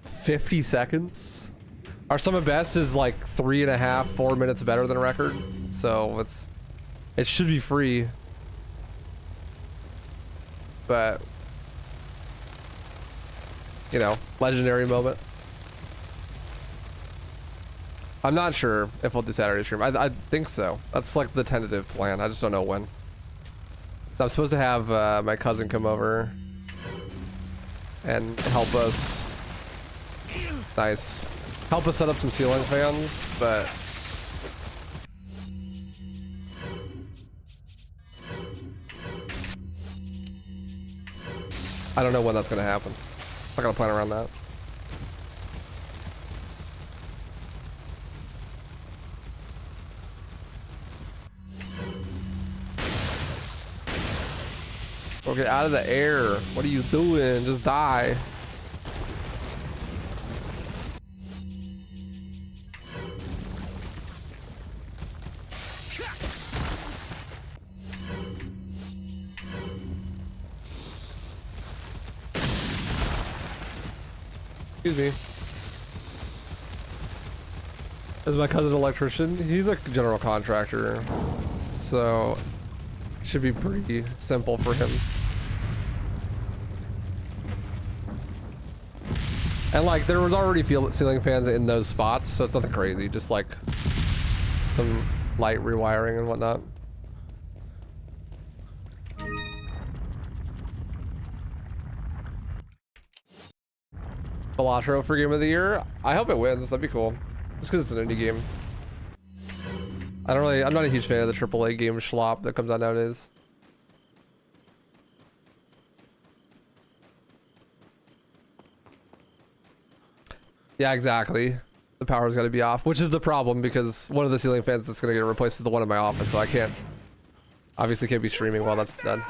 50 seconds? Our sum of best is like 3.5, 4 minutes better than a record. So it should be free. But, you know, legendary moment. I'm not sure if we'll do Saturday stream. I think so. That's like the tentative plan. I just don't know when. I'm supposed to have my cousin come over and help us. Nice. Help us set up some ceiling fans, but I don't know when that's gonna happen. I'm not gonna plan around that. get out of the air. What are you doing? Just die. Excuse me. Is my cousin an electrician? He's a general contractor, so should be pretty simple for him. And like there was already ceiling fans in those spots, so it's nothing crazy, just like some light rewiring and whatnot. Balatro for game of the year? I hope it wins, that'd be cool. Just because it's an indie game. I'm not a huge fan of the AAA game schlop that comes out nowadays. Yeah, exactly. The power's gotta be off, which is the problem because one of the ceiling fans that's gonna get replaced is the one in my office, so I can't, obviously can't be streaming while that's done.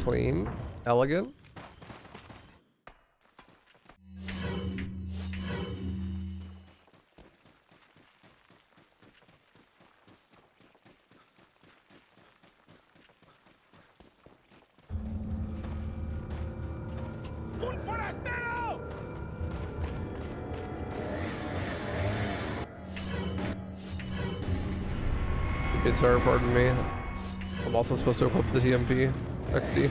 Clean, elegant. Okay, sir, pardon me. I'm also supposed to equip the TMP XD.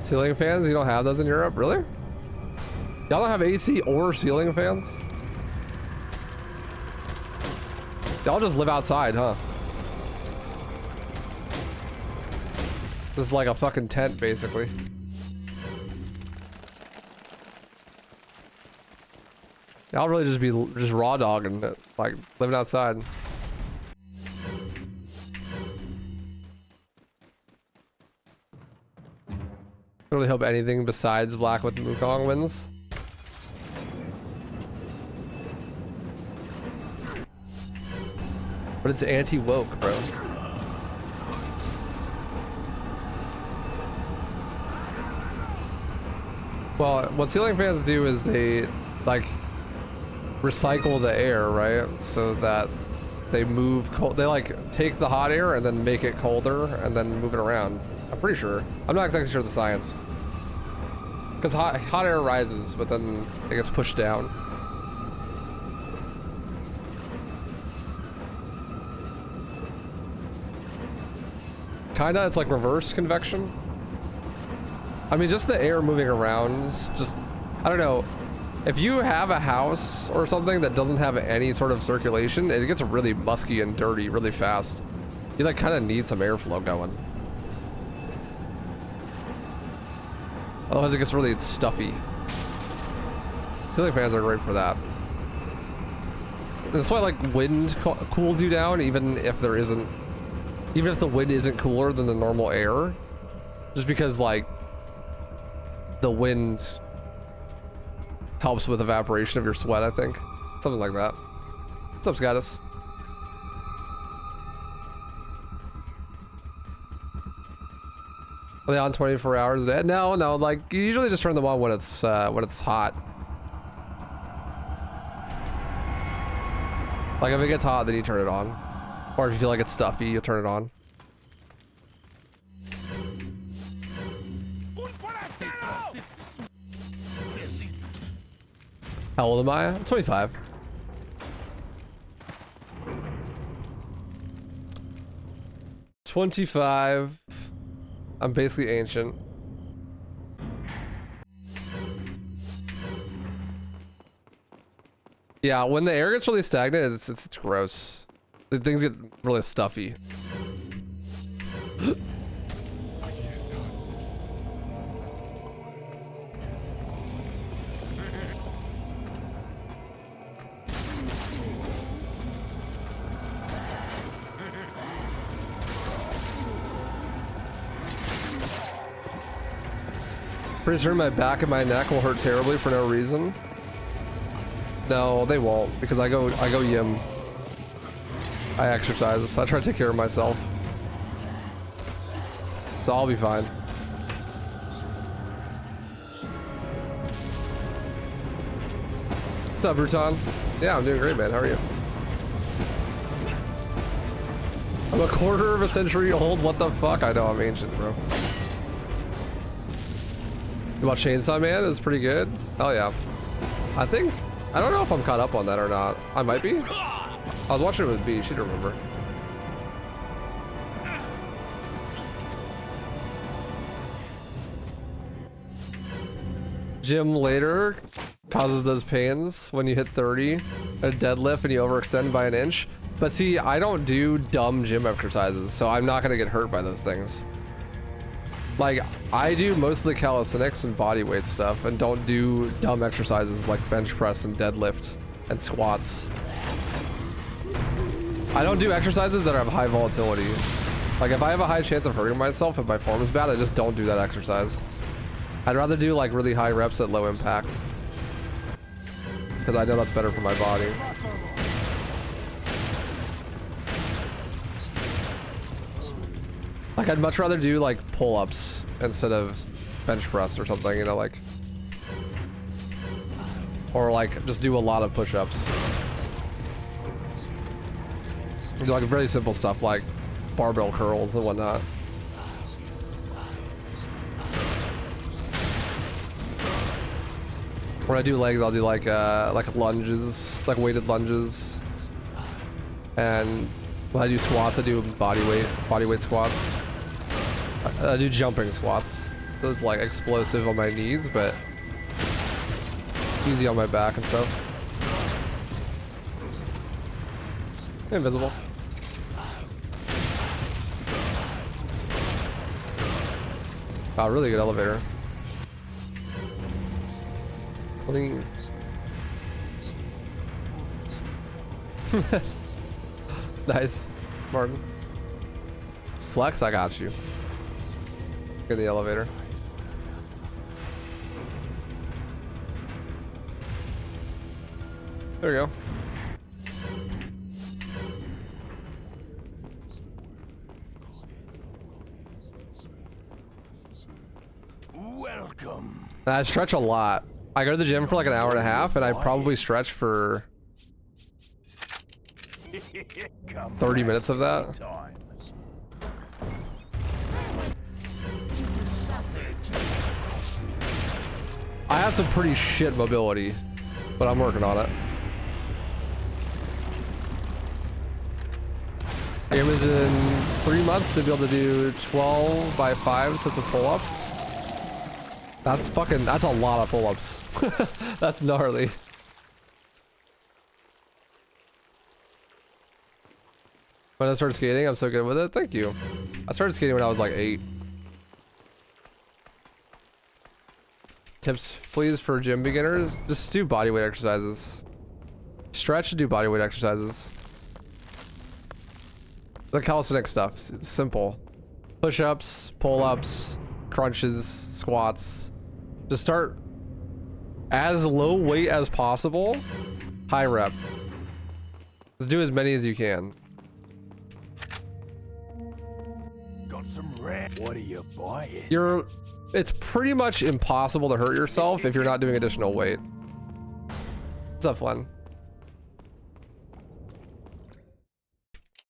Ceiling fans? You don't have those in Europe? Really? Y'all don't have AC or ceiling fans? Y'all just live outside, huh? This is like a fucking tent, basically. Y'all really just be raw dogging it, like living outside. I really hope anything besides Black with Wukong wins. But it's anti-woke, bro. Well, what ceiling fans do is they, like, recycle the air, right? So that they move cold. They, like, take the hot air and then make it colder and then move it around. I'm pretty sure. I'm not exactly sure of the science. Because hot air rises, but then it gets pushed down. Kinda, it's like reverse convection. I mean, just the air moving around, just, I don't know. If you have a house or something that doesn't have any sort of circulation, it gets really musky and dirty really fast. You like kind of need some airflow going. Otherwise it gets really stuffy. Ceiling fans are great for that. And that's why like wind cools you down even if there isn't, even if the wind isn't cooler than the normal air. Just because like the wind helps with evaporation of your sweat, I think. Something like that. What's up, Scatus? Are they on 24 hours a day? No, like you usually just turn them on when it's hot. Like if it gets hot, then you turn it on. Or if you feel like it's stuffy, you turn it on. How old am I? I'm 25. I'm basically ancient. Yeah, when the air gets really stagnant, it's gross. The things get really stuffy. Pretty sure my back and my neck will hurt terribly for no reason. No, they won't, because I go yim. I exercise. I try to take care of myself. So I'll be fine. What's up, Bruton? Yeah, I'm doing great, man. How are you? I'm a quarter of a century old. What the fuck? I know I'm ancient, bro. You watch Chainsaw Man? It's pretty good. Oh yeah. I don't know if I'm caught up on that or not. I might be. I was watching it with B. She'd remember. Gym later causes those pains when you hit 30. A deadlift and you overextend by an inch. But see, I don't do dumb gym exercises, so I'm not gonna get hurt by those things. Like, I do mostly calisthenics and body weight stuff and don't do dumb exercises like bench press and deadlift and squats. I don't do exercises that have high volatility. Like, if I have a high chance of hurting myself if my form is bad, I just don't do that exercise. I'd rather do like really high reps at low impact, because I know that's better for my body. Like, I'd much rather do like pull-ups instead of bench press or something, you know, like, or like just do a lot of push-ups. Do like very simple stuff like barbell curls and whatnot. When I do legs, I'll do like lunges, like weighted lunges. And when I do squats, I do body weight squats. I do jumping squats. So it's like explosive on my knees, but easy on my back and stuff. Invisible. Wow, really good elevator. Clean. Nice, Martin. Flex, I got you. Get the elevator. There we go. Welcome. I stretch a lot. I go to the gym for like an hour and a half, and I probably stretch for 30 minutes of that. I have some pretty shit mobility, but I'm working on it. Aim is in 3 months to be able to do 12 by 5 sets of pull-ups. That's a lot of pull-ups. That's gnarly. When I started skating, I'm so good with it. Thank you. I started skating when I was like 8. Tips, please, for gym beginners. Just do bodyweight exercises. Stretch and do bodyweight exercises. The calisthenic stuff, it's simple. Push-ups, pull-ups, crunches, squats. Just start as low weight as possible. High rep. Just do as many as you can. Got some red. What are you buying? It's pretty much impossible to hurt yourself if you're not doing additional weight. What's up, Flynn?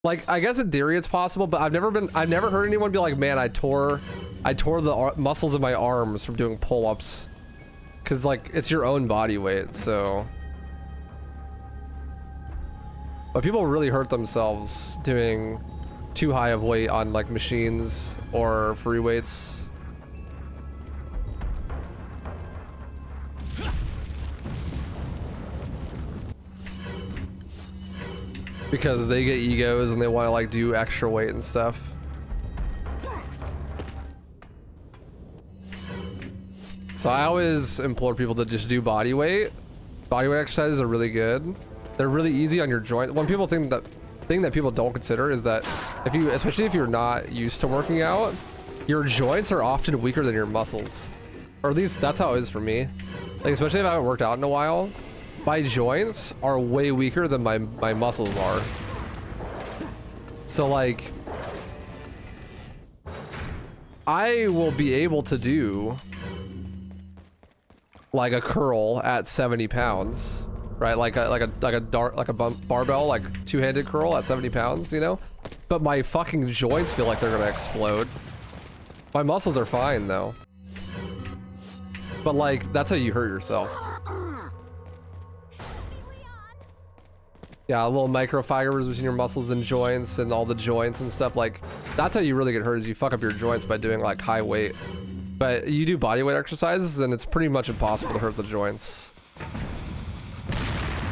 Like, I guess in theory it's possible, but I've never heard anyone be like, man, I tore the muscles in my arms from doing pull-ups. Cause like, it's your own body weight, so. But people really hurt themselves doing too high of weight on like machines or free weights. Because they get egos and they want to like do extra weight and stuff. So I always implore people to just do body weight. Body weight exercises are really good. They're really easy on your joint. When people think that thing that people don't consider is that especially if you're not used to working out, your joints are often weaker than your muscles, Or at least that's how it is for me. Like, especially if I haven't worked out in a while, my joints are way weaker than my muscles are. So like, I will be able to do like a curl at 70 pounds, right? Like a barbell, like two-handed curl at 70 pounds, you know? But my fucking joints feel like they're gonna explode. My muscles are fine though. But like, that's how you hurt yourself. Yeah, little microfibers between your muscles and joints and all the joints and stuff. Like, that's how you really get hurt, is you fuck up your joints by doing like high weight. But you do body weight exercises and it's pretty much impossible to hurt the joints.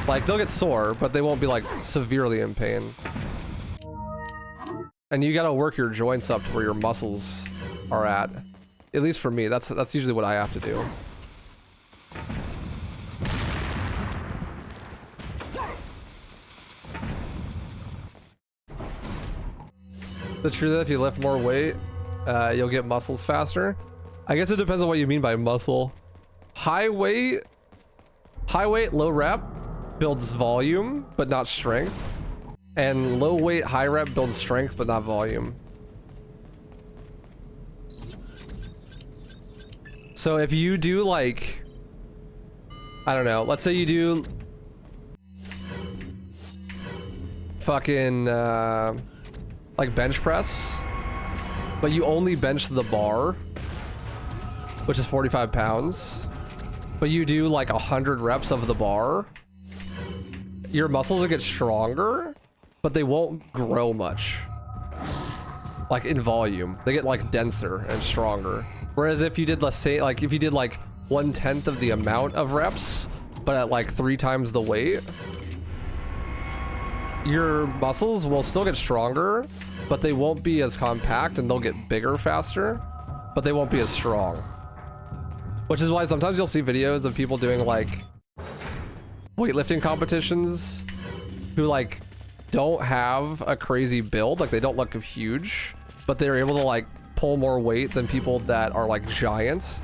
Like, they'll get sore, but they won't be like severely in pain. And you gotta work your joints up to where your muscles are at. At least for me, that's usually what I have to do. The truth that if you lift more weight, you'll get muscles faster. I guess it depends on what you mean by muscle. High weight, low rep builds volume, but not strength. And low weight, high rep builds strength, but not volume. So if you do like, I don't know, let's say you do fucking like bench press, but you only bench the bar, which is 45 pounds, but you do like 100 reps of the bar, your muscles will get stronger, but they won't grow much. Like in volume, they get like denser and stronger. Whereas if you did, let's say, like if you did like 1/10 of the amount of reps, but at like 3 times the weight, your muscles will still get stronger, but they won't be as compact and they'll get bigger faster, but they won't be as strong. Which is why sometimes you'll see videos of people doing like weightlifting competitions who like don't have a crazy build, like they don't look huge, but they're able to like pull more weight than people that are like giant.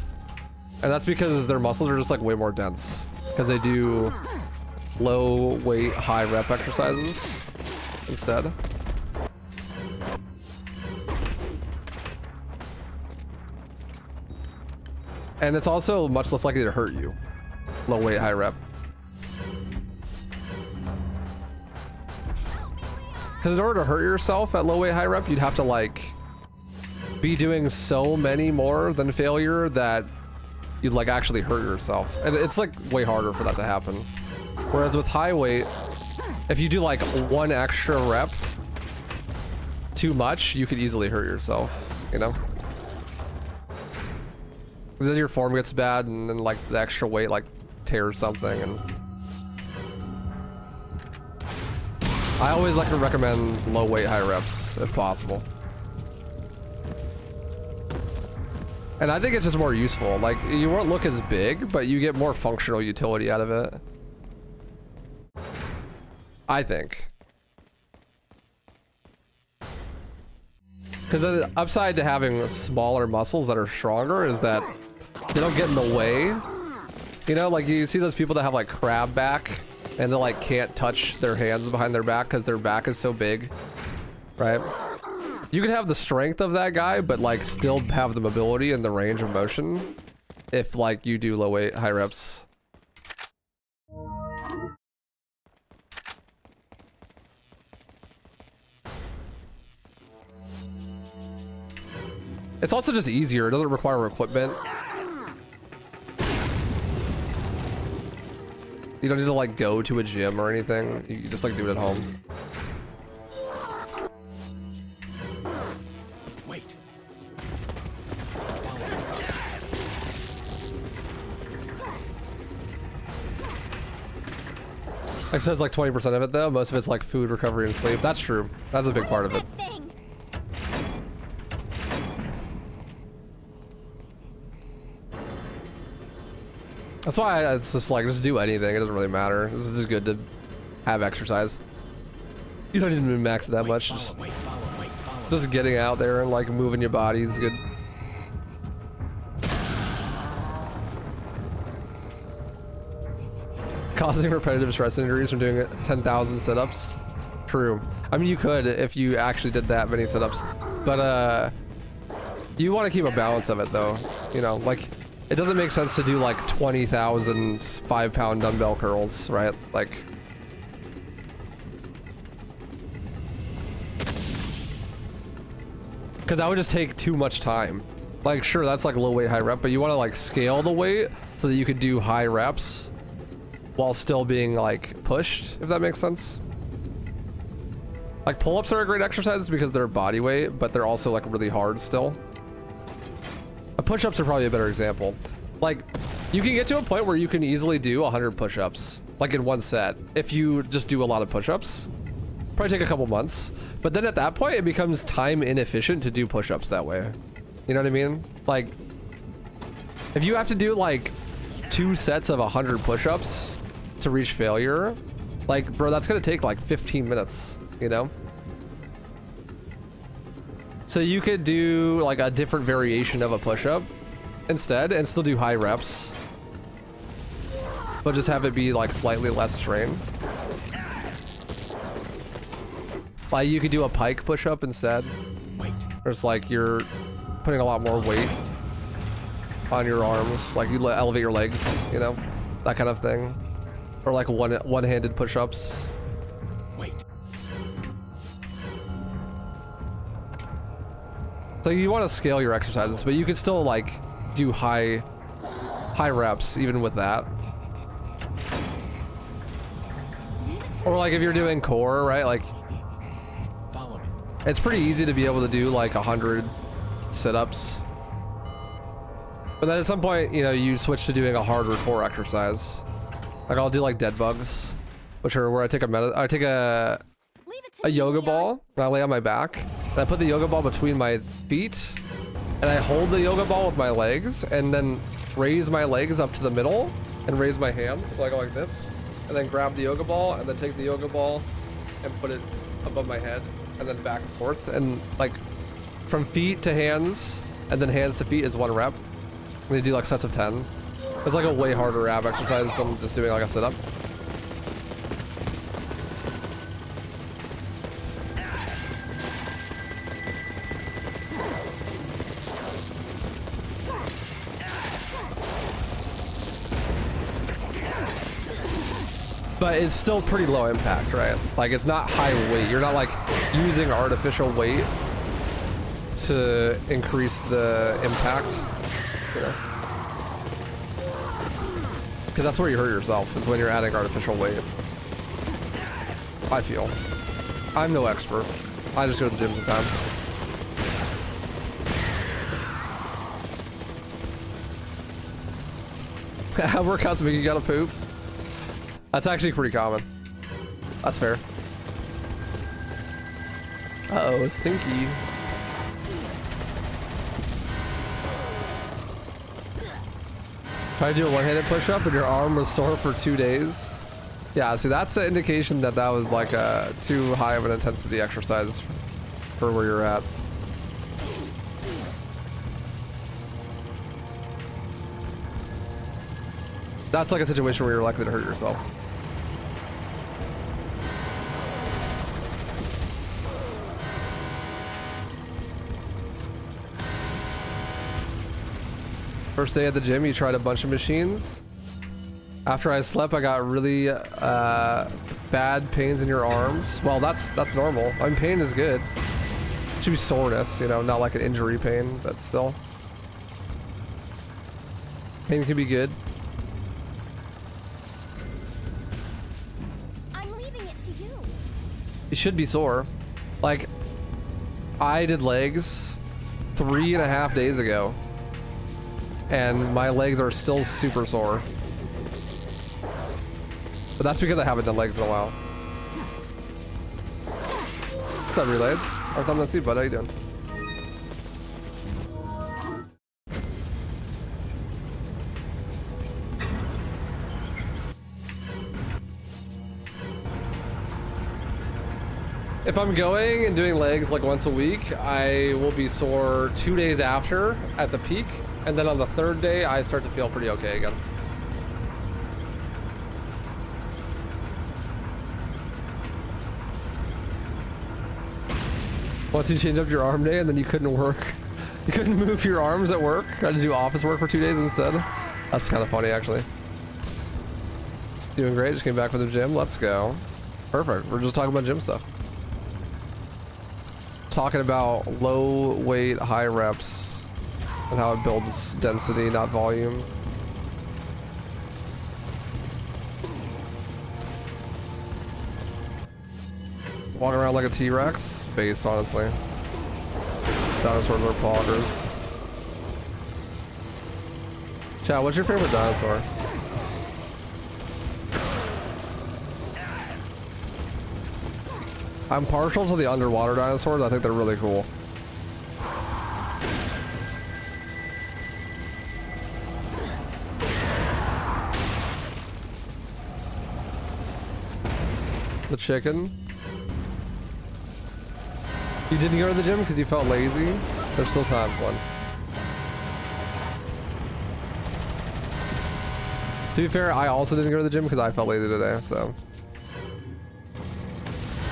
And that's because their muscles are just like way more dense, because they do low weight, high rep exercises instead. And it's also much less likely to hurt you. Low weight, high rep. Because in order to hurt yourself at low weight, high rep, you'd have to like be doing so many more than failure that you'd like actually hurt yourself. And it's like way harder for that to happen. Whereas with high weight, if you do like 1 extra rep too much, you could easily hurt yourself, you know? Then your form gets bad and then like the extra weight like tears something. And I always like to recommend low weight, high reps if possible. And I think it's just more useful. Like, you won't look as big, but you get more functional utility out of it. I think. Because the upside to having smaller muscles that are stronger is that they don't get in the way. You know, like you see those people that have like crab back and they like can't touch their hands behind their back because their back is so big, right? You could have the strength of that guy, but like still have the mobility and the range of motion if like you do low weight, high reps. It's also just easier. It doesn't require equipment. You don't need to like go to a gym or anything. You just like do it at home. Wait. It says like 20% of it though. Most of it's like food, recovery, and sleep. That's true. That's a big part of it. That's why it's just like, just do anything. It doesn't really matter. This is just good to have exercise. You don't need to max that much. Just getting out there and like moving your body is good. causing repetitive stress injuries from doing 10,000 sit-ups. True. I mean, you could if you actually did that many sit-ups, but you want to keep a balance of it though. You know, like it doesn't make sense to do like 20,000 5-pound dumbbell curls, right? Like, because that would just take too much time. Like, sure, that's like low weight, high rep, but you want to like scale the weight so that you could do high reps while still being like pushed, if that makes sense. Like pull-ups are a great exercise because they're body weight, but they're also like really hard still. Push-ups are probably a better example. Like, you can get to a point where you can easily do 100 push-ups, like in one set, if you just do a lot of push-ups. Probably take a couple months, but then at that point it becomes time inefficient to do push-ups that way. You know what I mean? Like, if you have to do like 2 sets of 100 push-ups to reach failure, like, bro, that's gonna take like 15 minutes, you know? So you could do like a different variation of a push-up instead and still do high reps, but just have it be like slightly less strain. Like you could do a pike push-up instead. Wait. Or it's like you're putting a lot more weight on your arms, like you elevate your legs, you know, that kind of thing. Or like one-handed push-ups. Wait. So you want to scale your exercises, but you can still like do high reps even with that. Or like if you're doing core, right? Like, Follow me. it's pretty easy to be able to do like 100 sit-ups. But then at some point, you know, you switch to doing a harder core exercise. Like I'll do like dead bugs, which are where I take a yoga ball and I lay on my back and I put the yoga ball between my feet and I hold the yoga ball with my legs and then raise my legs up to the middle and raise my hands. So I go like this and then grab the yoga ball and then take the yoga ball and put it above my head and then back and forth, and like from feet to hands and then hands to feet is 1 rep. And they do like sets of 10. It's like a way harder ab exercise than just doing like a sit-up. But it's still pretty low impact, right? Like it's not high weight. You're not like using artificial weight to increase the impact, you know? Because that's where you hurt yourself, is when you're adding artificial weight. I feel. I'm no expert. I just go to the gym sometimes. Workouts make you gotta poop. That's actually pretty common. That's fair. Uh-oh, stinky. Try to do a one-handed push-up and your arm was sore for 2 days. Yeah, see, that's an indication that that was like a too high of an intensity exercise for where you're at. That's like a situation where you're likely to hurt yourself. First day at the gym, you tried a bunch of machines. After I slept, I got really bad pains in your arms. Well, that's normal. I mean, pain is good. It should be soreness, you know, not like an injury pain, but still. Pain can be good. I'm leaving it to you. You should be sore. Like, I did legs 3.5 days ago, and my legs are still super sore. But that's because I haven't done legs in a while. What's up, Relayed? I'm coming to see, bud. How you doing? If I'm going and doing legs like once a week, I will be sore 2 days after at the peak, and then on the 3rd day, I start to feel pretty okay again. Once you change up your arm day and then you couldn't work. You couldn't move your arms at work. Had to do office work for 2 days instead. That's kind of funny, actually. Doing great. Just came back from the gym. Let's go. Perfect. We're just talking about gym stuff. Talking about low weight, high reps, and how it builds density, not volume. Walking around like a T-Rex? Based, honestly. Dinosaurs are poggers. Chat, what's your favorite dinosaur? I'm partial to the underwater dinosaurs. I think they're really cool. The chicken. You didn't go to the gym because you felt lazy? There's still time for one. To be fair, I also didn't go to the gym because I felt lazy today, so.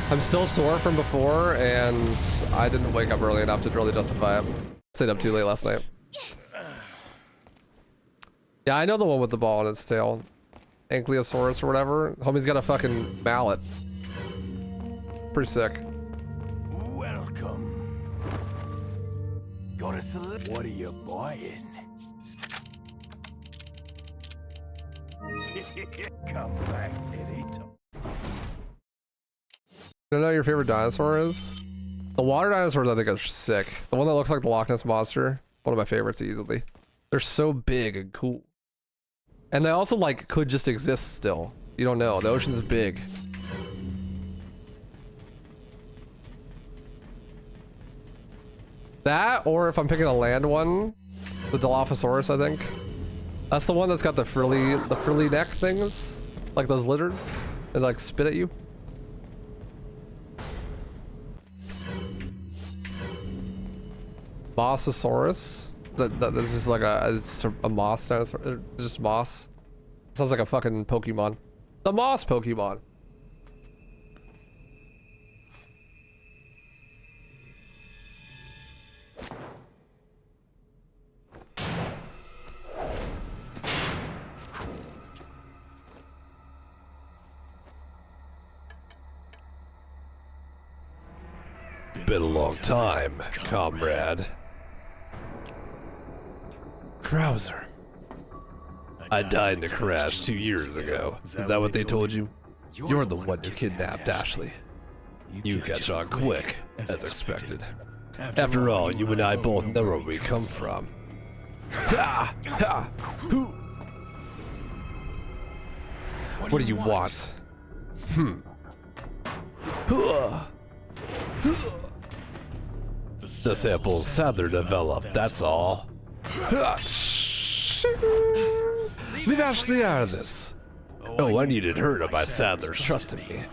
I'm still sore from before, and I didn't wake up early enough to really justify it. Stayed up too late last night. Yeah, I know the one with the ball in its tail. Ankylosaurus or whatever. Homie's got a fucking mallet. Pretty sick. Welcome. Got a salute. What are you buying? Come back anytime. You know what your favorite dinosaur is? The water dinosaurs I think are sick. The one that looks like the Loch Ness Monster. One of my favorites easily. They're so big and cool. And they also like could just exist still. You don't know. The ocean's big. That, or if I'm picking a land one, the Dilophosaurus, I think. That's the one that's got the frilly neck things, like those lizards, and like spit at you. Mossosaurus. This is like a moss dinosaur. Just moss. Sounds like a fucking Pokemon. The moss Pokemon. Been a long time, comrade. Krauser. I died in a crash 2 years ago. Is that what they told you? You're the one who kidnapped Ashley. You catch on quick, as expected. After all, you and I both know where we come from. Ha! Ha! Who? What do you want? The sample Sadler developed, that's all. Leave Ashley out of this. Oh, I needed her to buy Sadler's trust in me.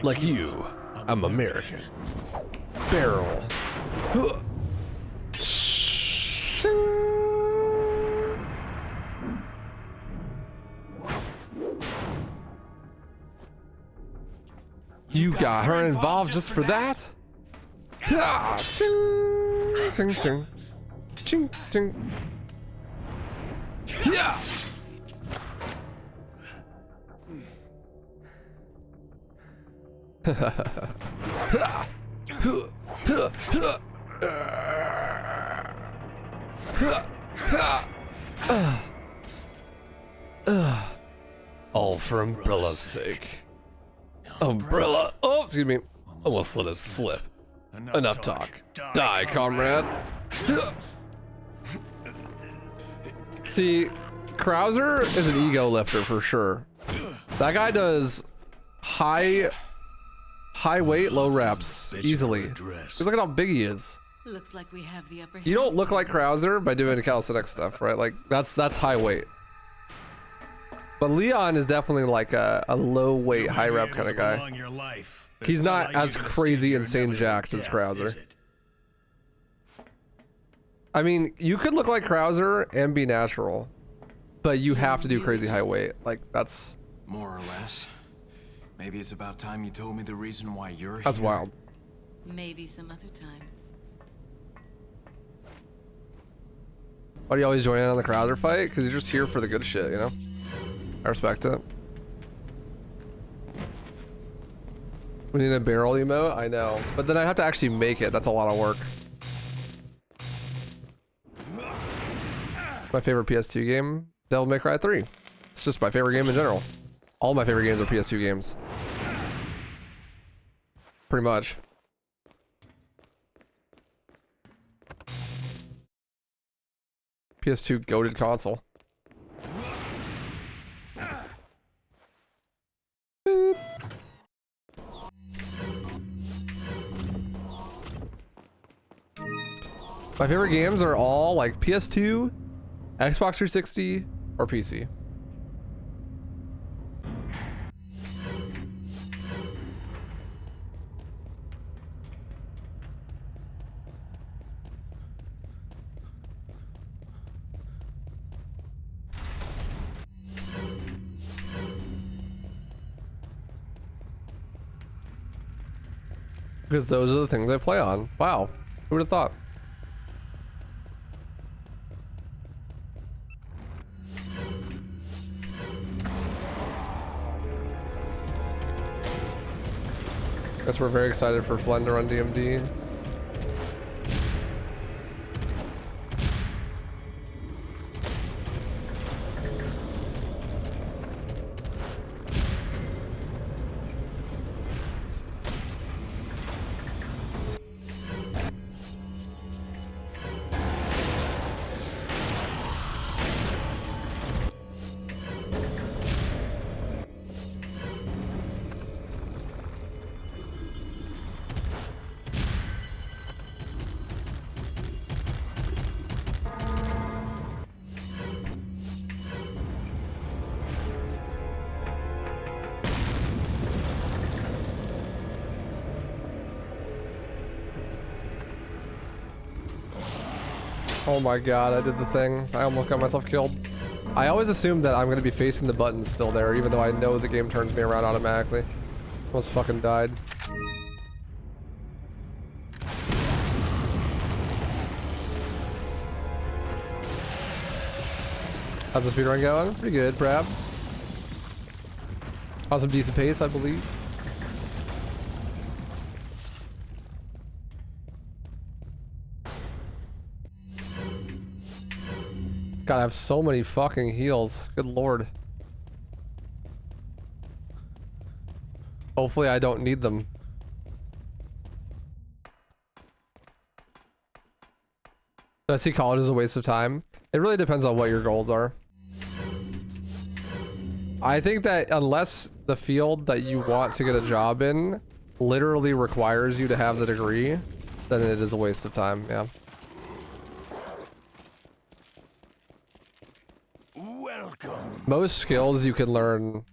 Like you, I'm American. Barrel. You got her involved just for that? Ting, ting, ting. Ching, ting. Yeah. All for Umbrella's sake. Umbrella. Oh, excuse me. Almost let it slip. Enough talk. Die, comrade. See, Krauser is an ego lifter for sure. That guy does high weight, low reps easily. Just look at how big he is. Looks like we have the upper hand. You don't look like Krauser by doing calisthenics stuff, right? Like that's high weight. But Leon is definitely like a low weight, high rep kind of guy. He's not as crazy, insane jacked as Krauser. I mean, you could look like Krauser and be natural, but you have to do crazy high weight. Like that's more or less. Maybe it's about time you told me the reason why you're here. That's wild. Maybe some other time. Why do you always join in on the Crowder fight? Because you're just here for the good shit, you know? I respect it. We need a barrel emote? I know. But then I have to actually make it. That's a lot of work. My favorite PS2 game? Devil May Cry 3. It's just my favorite game in general. All my favorite games are PS2 games. Pretty much. PS2 goated console. Boop. My favorite games are all like PS2, Xbox 360, or PC. Because those are the things I play on. Wow, who would have thought? Guess we're very excited for Flen to run DMD. Oh my god, I did the thing. I almost got myself killed. I always assume that I'm going to be facing the buttons still there, even though I know the game turns me around automatically. Almost fucking died. How's the speedrun going? Pretty good, Brad. On some decent pace, I believe. God, I have so many fucking heals. Good lord. Hopefully I don't need them. Do I see college as a waste of time? It really depends on what your goals are. I think that unless the field that you want to get a job in literally requires you to have the degree, then it is a waste of time, yeah. Welcome. Most skills you can learn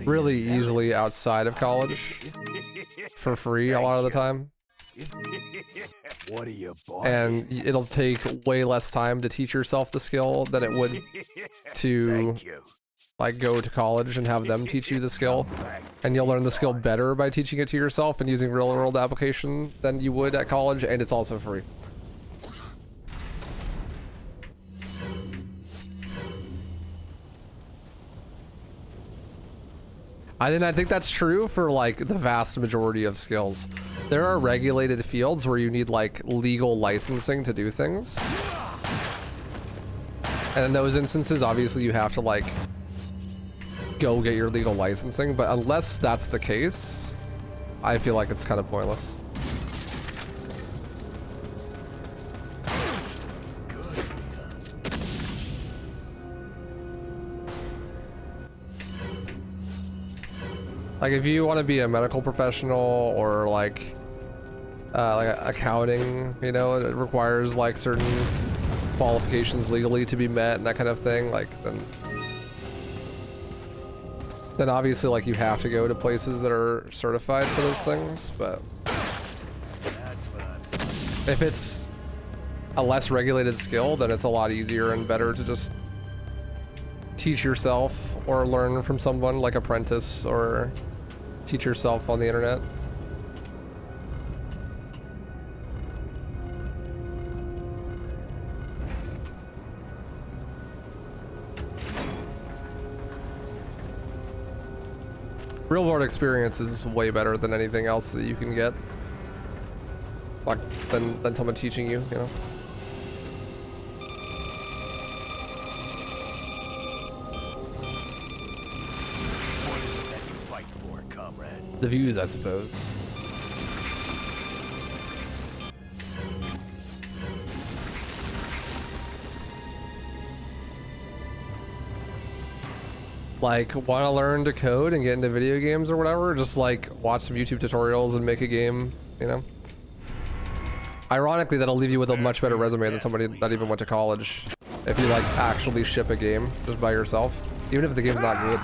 really easily outside of college for free a lot of the time. What are you buying? And it'll take way less time to teach yourself the skill than it would to like go to college and have them teach you the skill. And you'll learn the skill better by teaching it to yourself and using real world application than you would at college, and it's also free. I think that's true for like the vast majority of skills. There are regulated fields where you need like legal licensing to do things. And in those instances, obviously you have to like go get your legal licensing, but unless that's the case, I feel like it's kind of pointless. Like if you want to be a medical professional or like accounting, you know, it requires like certain qualifications legally to be met and that kind of thing. Like then obviously like you have to go to places that are certified for those things. But if it's a less regulated skill, then it's a lot easier and better to just teach yourself or learn from someone, like apprentice, or teach yourself on the internet. Real world experience is way better than anything else that you can get. Like, than someone teaching you, you know? What is it that you fight for, comrade? The views, I suppose. Like, want to learn to code and get into video games or whatever? Just like watch some YouTube tutorials and make a game, you know? Ironically, that'll leave you with a much better resume than somebody that even went to college. If you like actually ship a game just by yourself, even if the game's not good.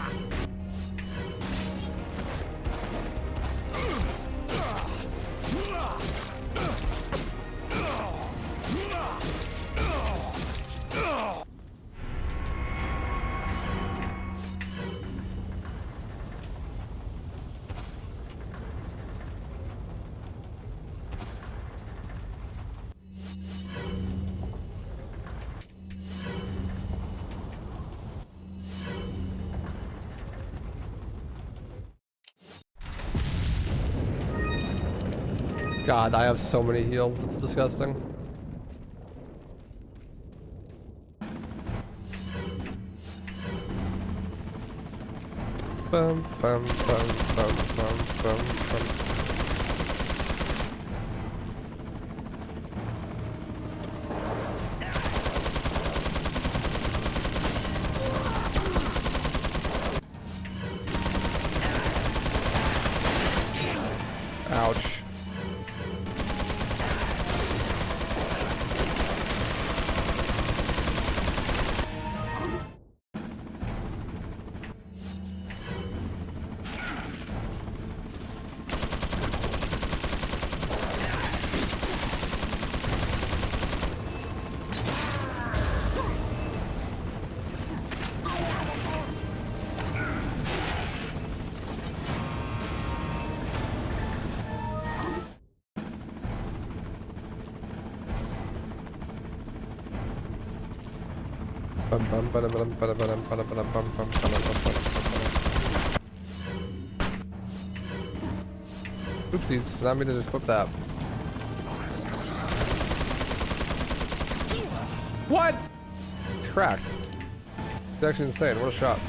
God, I have so many heals, it's disgusting. Bum, bum, bum, bum, bum, bum, bum. Ouch. Oopsies, not me to just equip that. What? It's cracked. It's actually insane. What a shot.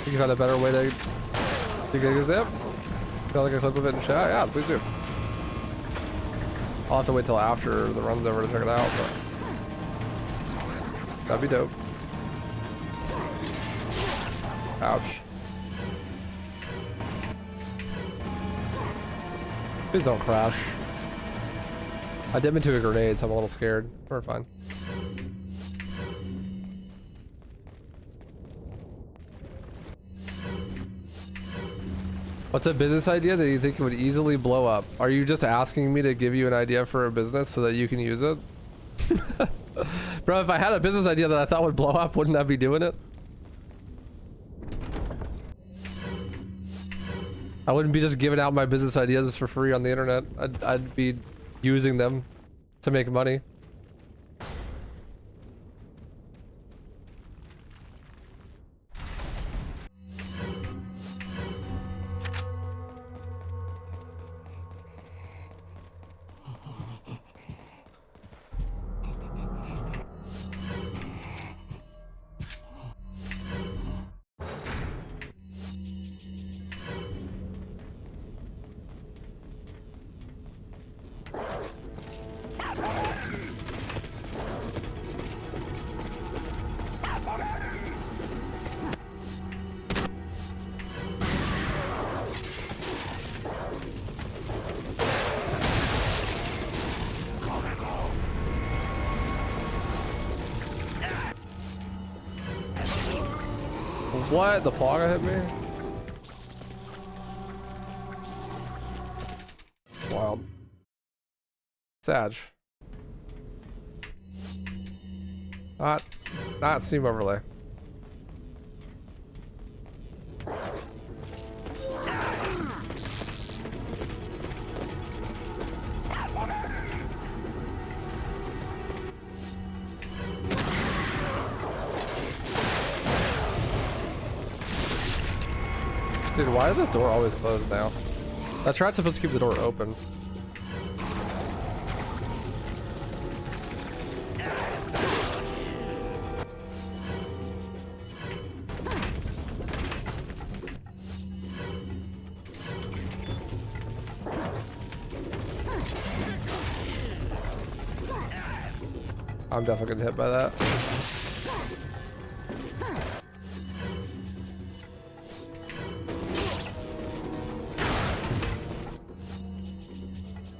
You found a better way to get a zip? Got like a clip of it in chat? Yeah, please do. I'll have to wait till after the run's over to check it out, but that'd be dope. Ouch. Please don't crash. I dip into a grenade, so I'm a little scared. We're fine. What's a business idea that you think would easily blow up? Are you just asking me to give you an idea for a business so that you can use it? Bro, if I had a business idea that I thought would blow up, wouldn't I be doing it? I wouldn't be just giving out my business ideas for free on the internet. I'd be using them to make money. What? The plaga hit me? Wild. Sag. Not seam overlay. Dude, why is this door always closed now? That rat's supposed to keep the door open. I'm definitely getting hit by that.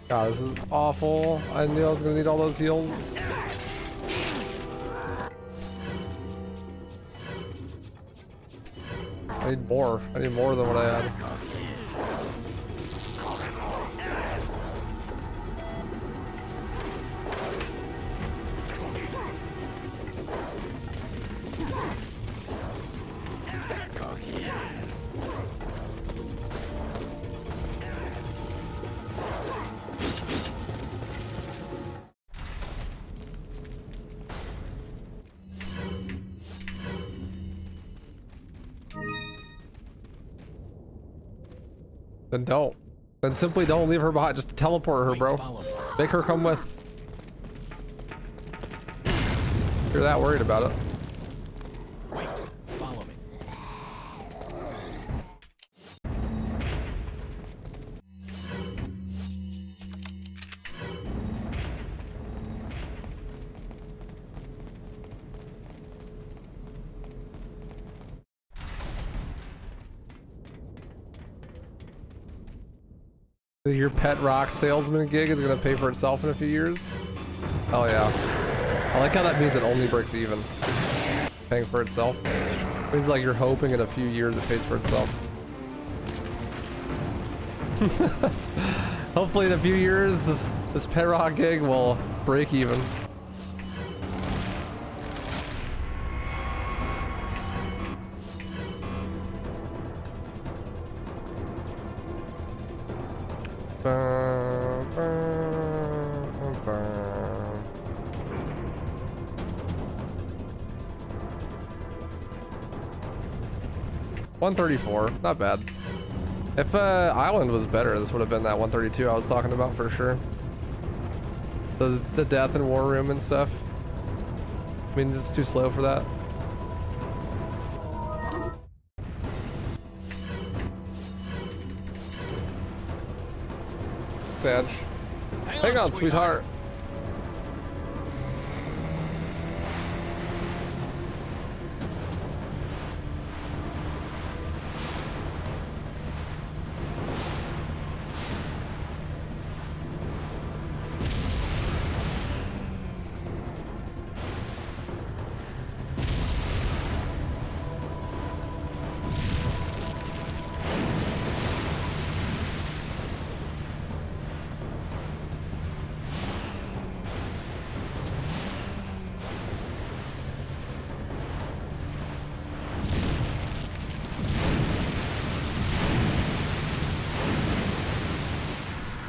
God, this is awful. I knew I was gonna need all those heals. I need more. I need more than what I had. Then don't. Then simply don't leave her behind. Just teleport her, bro. Make her come with. You're that worried about it. Wait, follow me. Your pet rock salesman gig is gonna pay for itself in a few years. Oh yeah. I like how that means it only breaks even. Paying for itself. It means like you're hoping in a few years it pays for itself. Hopefully in a few years this pet rock gig will break even. $134, not bad. If Island was better, this would have been that 132 I was talking about for sure. The death and war room and stuff. I mean, it's too slow for that. Sag. Hang on, sweetheart.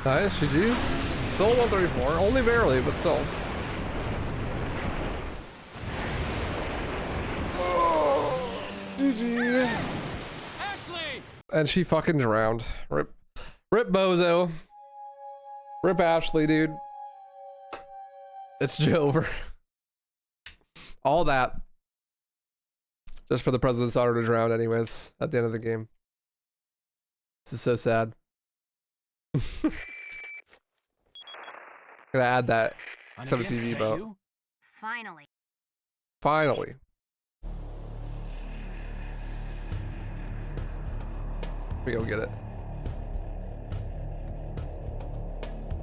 Nice, GG. Still 134, only barely, but still. GG. Ashley! And she fucking drowned. Rip Bozo. Rip Ashley, dude. It's over. All that. Just for the president's daughter to drown anyways, at the end of the game. This is so sad. Gonna add that to the TV boat. Finally. Finally. We go get it.